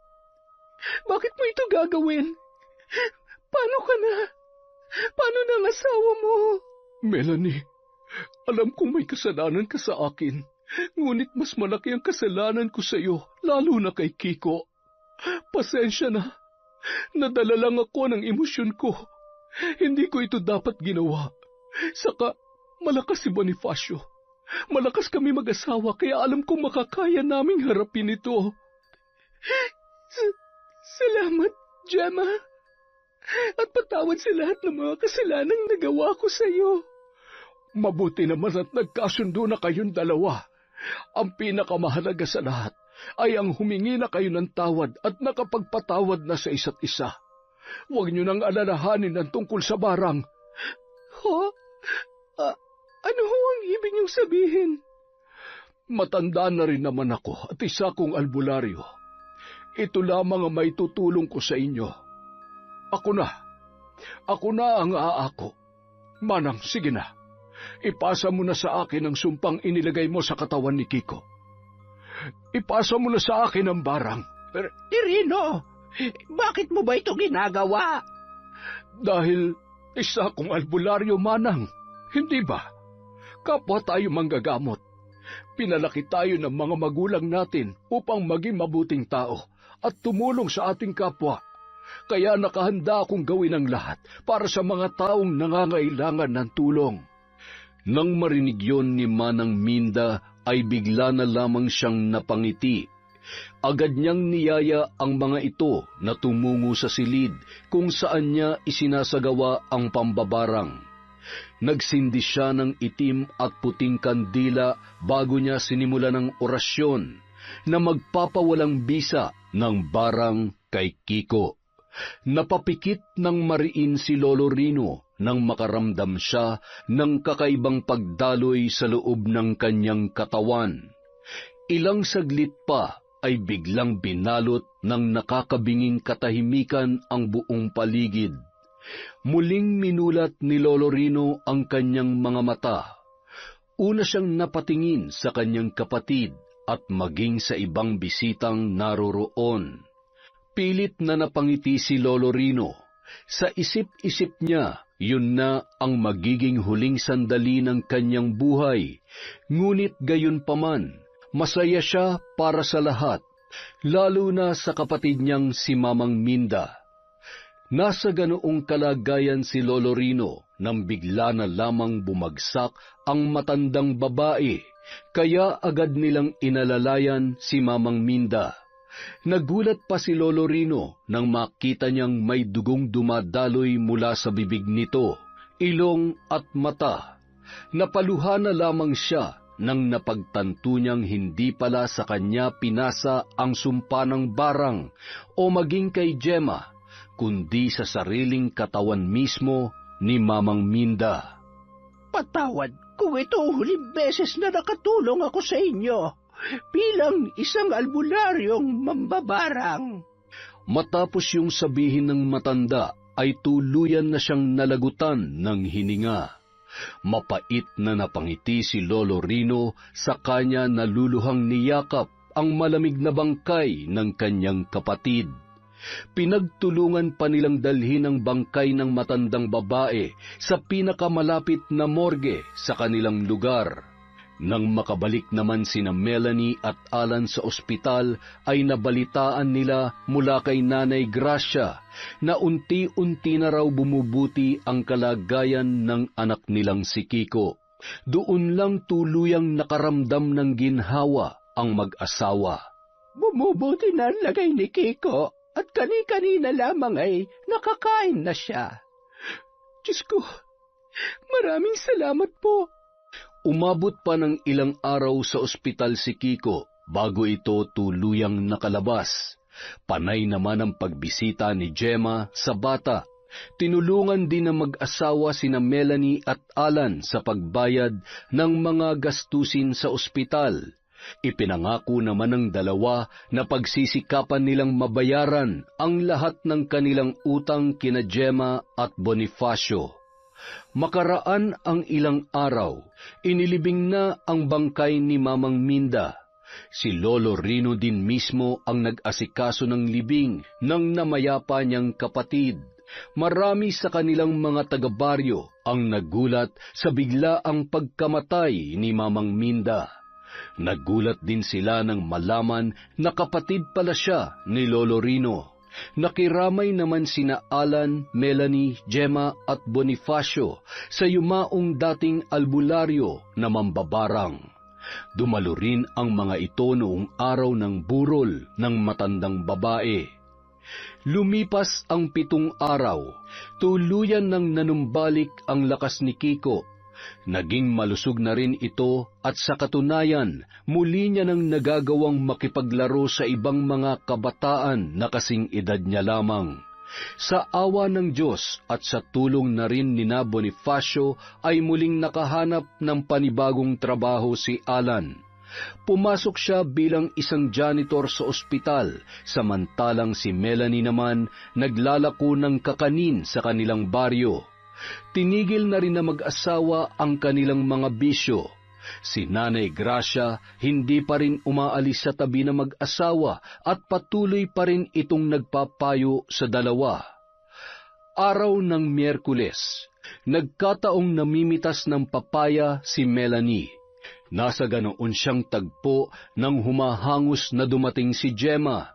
Bakit mo ito gagawin? Paano ka na? Paano na ang asawa mo? Melanie, alam kong may kasalanan ka sa akin, ngunit mas malaki ang kasalanan ko sa iyo, lalo na kay Kiko. Pasensya na. Nadala lang ako ng emosyon ko. Hindi ko ito dapat ginawa. Saka, malakas si Bonifacio. Malakas kami mag-asawa, kaya alam kong makakaya naming harapin ito. Salamat, Gemma, at patawad sa lahat ng mga kasalanang nagawa ko sa iyo. Mabuti naman at nagkasundo na kayong dalawa. Ang pinakamahalaga sa lahat ay ang humingi na kayo ng tawad at nakapagpatawad na sa isa't isa. Huwag niyo nang alalahanin ang tungkol sa barang. Ho? Ano ho ang ibig niyong sabihin? Matanda na rin naman ako at isa kong albularyo. Ito lamang ang may tutulong ko sa inyo. Ako na ang aako. Manang, sige na. Ipasa mo na sa akin ang sumpang inilagay mo sa katawan ni Kiko. Ipasa mo na sa akin ang barang. Irino, bakit mo ba ito ginagawa? Dahil isa kong albularyo, Manang. Hindi ba? Kapwa tayo manggagamot. Pinalaki tayo ng mga magulang natin upang maging mabuting tao at tumulong sa ating kapwa. Kaya nakahanda akong gawin ang lahat para sa mga taong nangangailangan ng tulong. Nang marinig yon ni Manang Minda, ay bigla na lamang siyang napangiti. Agad niyang niyaya ang mga ito na tumungo sa silid kung saan niya isinasagawa ang pambabarang. Nagsindi siya ng itim at puting kandila bago niya sinimulan ng orasyon na magpapawalang bisa ng barang kay Kiko. Napapikit ng mariin si Lolo Rino nang makaramdam siya ng kakaibang pagdaloy sa loob ng kanyang katawan. Ilang saglit pa ay biglang binalot ng nakakabinging katahimikan ang buong paligid. Muling minulat ni Lolo Rino ang kanyang mga mata. Una siyang napatingin sa kanyang kapatid at maging sa ibang bisitang naroroon. Pilit na napangiti si Lolo Rino. Sa isip-isip niya, yun na ang magiging huling sandali ng kanyang buhay. Ngunit gayon paman, masaya siya para sa lahat, lalo na sa kapatid niyang si Mamang Minda. Nasa ganoong kalagayan si Lolo Rino nang bigla na lamang bumagsak ang matandang babae, kaya agad nilang inalalayan si Mamang Minda. Nagulat pa si Lolo Rino nang makita niyang may dugong dumadaloy mula sa bibig nito, ilong at mata. Napaluha na lamang siya nang napagtanto niyang hindi pala sa kanya pinasa ang sumpa ng barang o maging kay Gemma, kundi sa sariling katawan mismo ni Mamang Minda. Patawad kung ito ang huling beses na nakatulong ako sa inyo bilang isang albularyong mambabarang. Matapos yung sabihin ng matanda, ay tuluyan na siyang nalagutan ng hininga. Mapait na napangiti si Lolo Rino sa kanya naluluhang niyakap ang malamig na bangkay ng kanyang kapatid. Pinagtulungan pa nilang dalhin ang bangkay ng matandang babae sa pinakamalapit na morgue sa kanilang lugar. Nang makabalik naman sina Melanie at Alan sa ospital, ay nabalitaan nila mula kay Nanay Gracia na unti-unti na raw bumubuti ang kalagayan ng anak nilang si Kiko. Doon lang tuluyang nakaramdam ng ginhawa ang mag-asawa. Bumubuti na ang lagay ni Kiko at kani-kanina lamang ay nakakain na siya. Diyos ko, maraming salamat po. Umabot pa ng ilang araw sa ospital si Kiko bago ito tuluyang nakalabas. Panay naman ang pagbisita ni Gemma sa bata. Tinulungan din ng mag-asawa sina Melanie at Alan sa pagbayad ng mga gastusin sa ospital. Ipinangako naman ng dalawa na pagsisikapan nilang mabayaran ang lahat ng kanilang utang kina Gemma at Bonifacio. Makaraan ang ilang araw, inilibing na ang bangkay ni Mamang Minda. Si Lolo Rino din mismo ang nag-asikaso ng libing ng namayapa niyang kapatid. Marami sa kanilang mga taga-baryo ang nagulat sa biglaang pagkamatay ni Mamang Minda. Nagulat din sila nang malaman na kapatid pala siya ni Lolo Rino. Nakiramay naman sina Alan, Melanie, Gemma at Bonifacio sa yumaong dating albularyo na mambabarang. Dumalo rin ang mga ito noong araw ng burol ng matandang babae. Lumipas ang 7 araw, tuluyan nang nanumbalik ang lakas ni Kiko. Naging malusog na rin ito at sa katunayan, muli niya nang nagagawang makipaglaro sa ibang mga kabataan na kasing edad niya lamang. Sa awa ng Diyos at sa tulong na rin ni na Bonifacio ay muling nakahanap ng panibagong trabaho si Alan. Pumasok siya bilang isang janitor sa ospital, samantalang si Melanie naman naglalako ng kakanin sa kanilang baryo. Tinigil na rin na mag-asawa ang kanilang mga bisyo. Si Nanay Gracia hindi pa rin umaalis sa tabi na mag-asawa at patuloy pa rin itong nagpapayo sa dalawa. Araw ng Miyerkules, nagkataong namimitas ng papaya si Melanie. Nasa ganoon siyang tagpo nang humahangos na dumating si Gemma.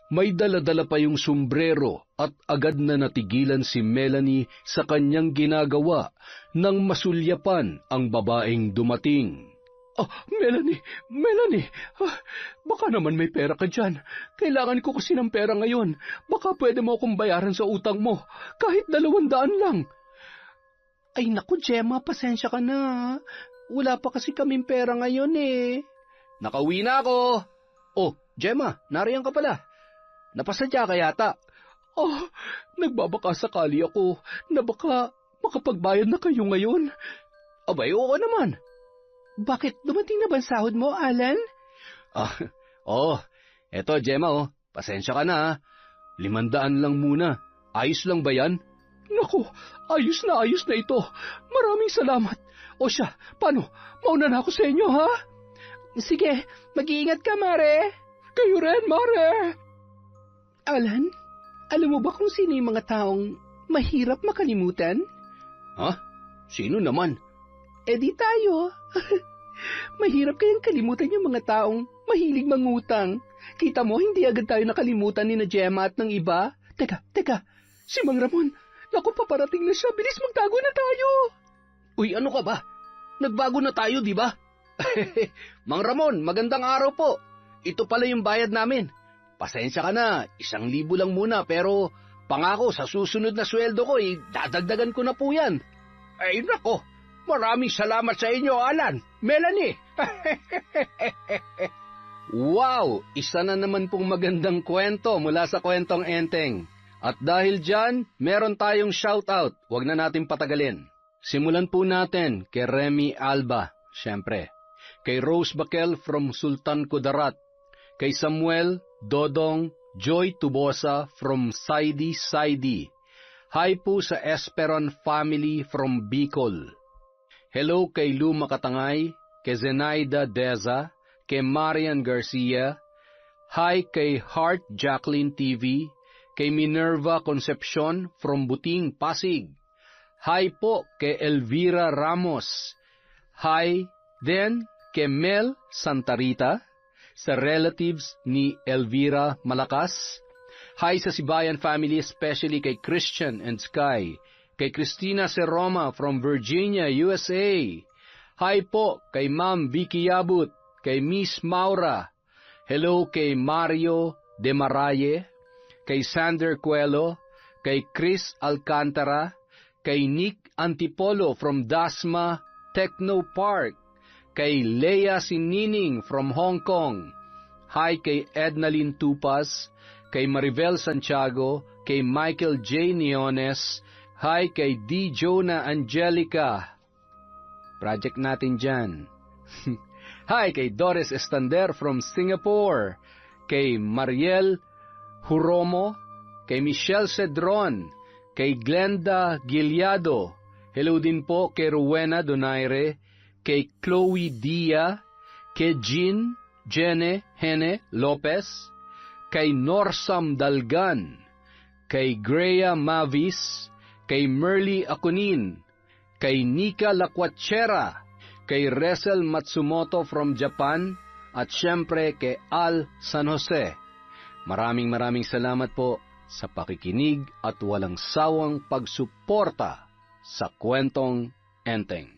May dala-dala pa yung sombrero at agad na natigilan si Melanie sa kanyang ginagawa nang masulyapan ang babaeng dumating. Melanie, baka naman may pera ka dyan. Kailangan ko kasi ng pera ngayon. Baka pwede mo akong bayaran sa utang mo, kahit 200 lang. Ay naku, Gemma, pasensya ka na. Wala pa kasi kaming pera ngayon eh. Nakauwi na ako. Oh, Gemma, nariyan ka pala. Napasadya ka yata. Nagbabaka sakali ako na baka makapagbayad na kayo ngayon. Abay, oo naman. Bakit? Dumating na ba ang sahod mo, Alan? Eto Gemma, pasensya ka na. 500 lang muna. Ayos lang ba yan? Naku, ayos na ito. Maraming salamat. O siya, paano? Mauna na ako sa inyo, ha? Sige, mag-iingat ka, Mare. Kayo rin, Mare. Alan, alam mo ba kung sino yung mga taong mahirap makalimutan? Ha? Sino naman? Di tayo. Mahirap kayang kalimutan yung mga taong mahilig mangutang. Kita mo, hindi agad tayo nakalimutan ni na Gemma at ng iba. Teka, si Mang Ramon. Naku, paparating na siya. Bilis, magtago na tayo. Uy, ano ka ba? Nagbago na tayo, di ba? Mang Ramon, magandang araw po. Ito pala yung bayad namin. Pasensya ka na, 1,000 lang muna, pero pangako sa susunod na sweldo ko, dadagdagan ko na po yan. Ay nako, maraming salamat sa inyo, Alan. Melanie. Wow, isa na naman pong magandang kwento mula sa Kwentong Enteng. At dahil dyan, meron tayong shoutout. Huwag na natin patagalin. Simulan po natin kay Remy Alba, syempre. Kay Rose Bakel from Sultan Kudarat. Kay Samuel, Dodong, Joy Tubosa from Saidi. Hi po sa Esperon family from Bicol. Hello kay Lou Makatangay, kay Zenaida Deza, kay Marian Garcia. Hi kay Heart Jacqueline TV, kay Minerva Concepcion from Buting, Pasig. Hi po kay Elvira Ramos. Hi din kay Mel Santarita, sa relatives ni Elvira Malakas. Hi sa Sibayan family, especially kay Christian and Sky. Kay Christina Seroma from Virginia, USA. Hi po kay Ma'am Vicky Yabut, kay Miss Maura. Hello kay Mario De Maraye, kay Sander Cuelo, kay Chris Alcantara, kay Nick Antipolo from Dasma Techno Park, kay Leia Sinining from Hong Kong. Hi kay Ednalyn Tupas, kay Maribel Santiago, kay Michael J. Neones. Hi kay D. Jonah Angelica. Project natin dyan. Hi kay Doris Estander from Singapore, kay Mariel Huromo, kay Michelle Cedron, kay Glenda Gileado. Hello din po kay Rowena Donaire, kay Chloe Dia, kay Jene Hene Lopez, kay Norsam Dalgan, kay Greya Mavis, kay Merly Akunin, kay Nika Lacuachera, kay Resel Matsumoto from Japan, at syempre kay Al San Jose. Maraming salamat po sa pakikinig at walang sawang pagsuporta sa Kwentong Enteng.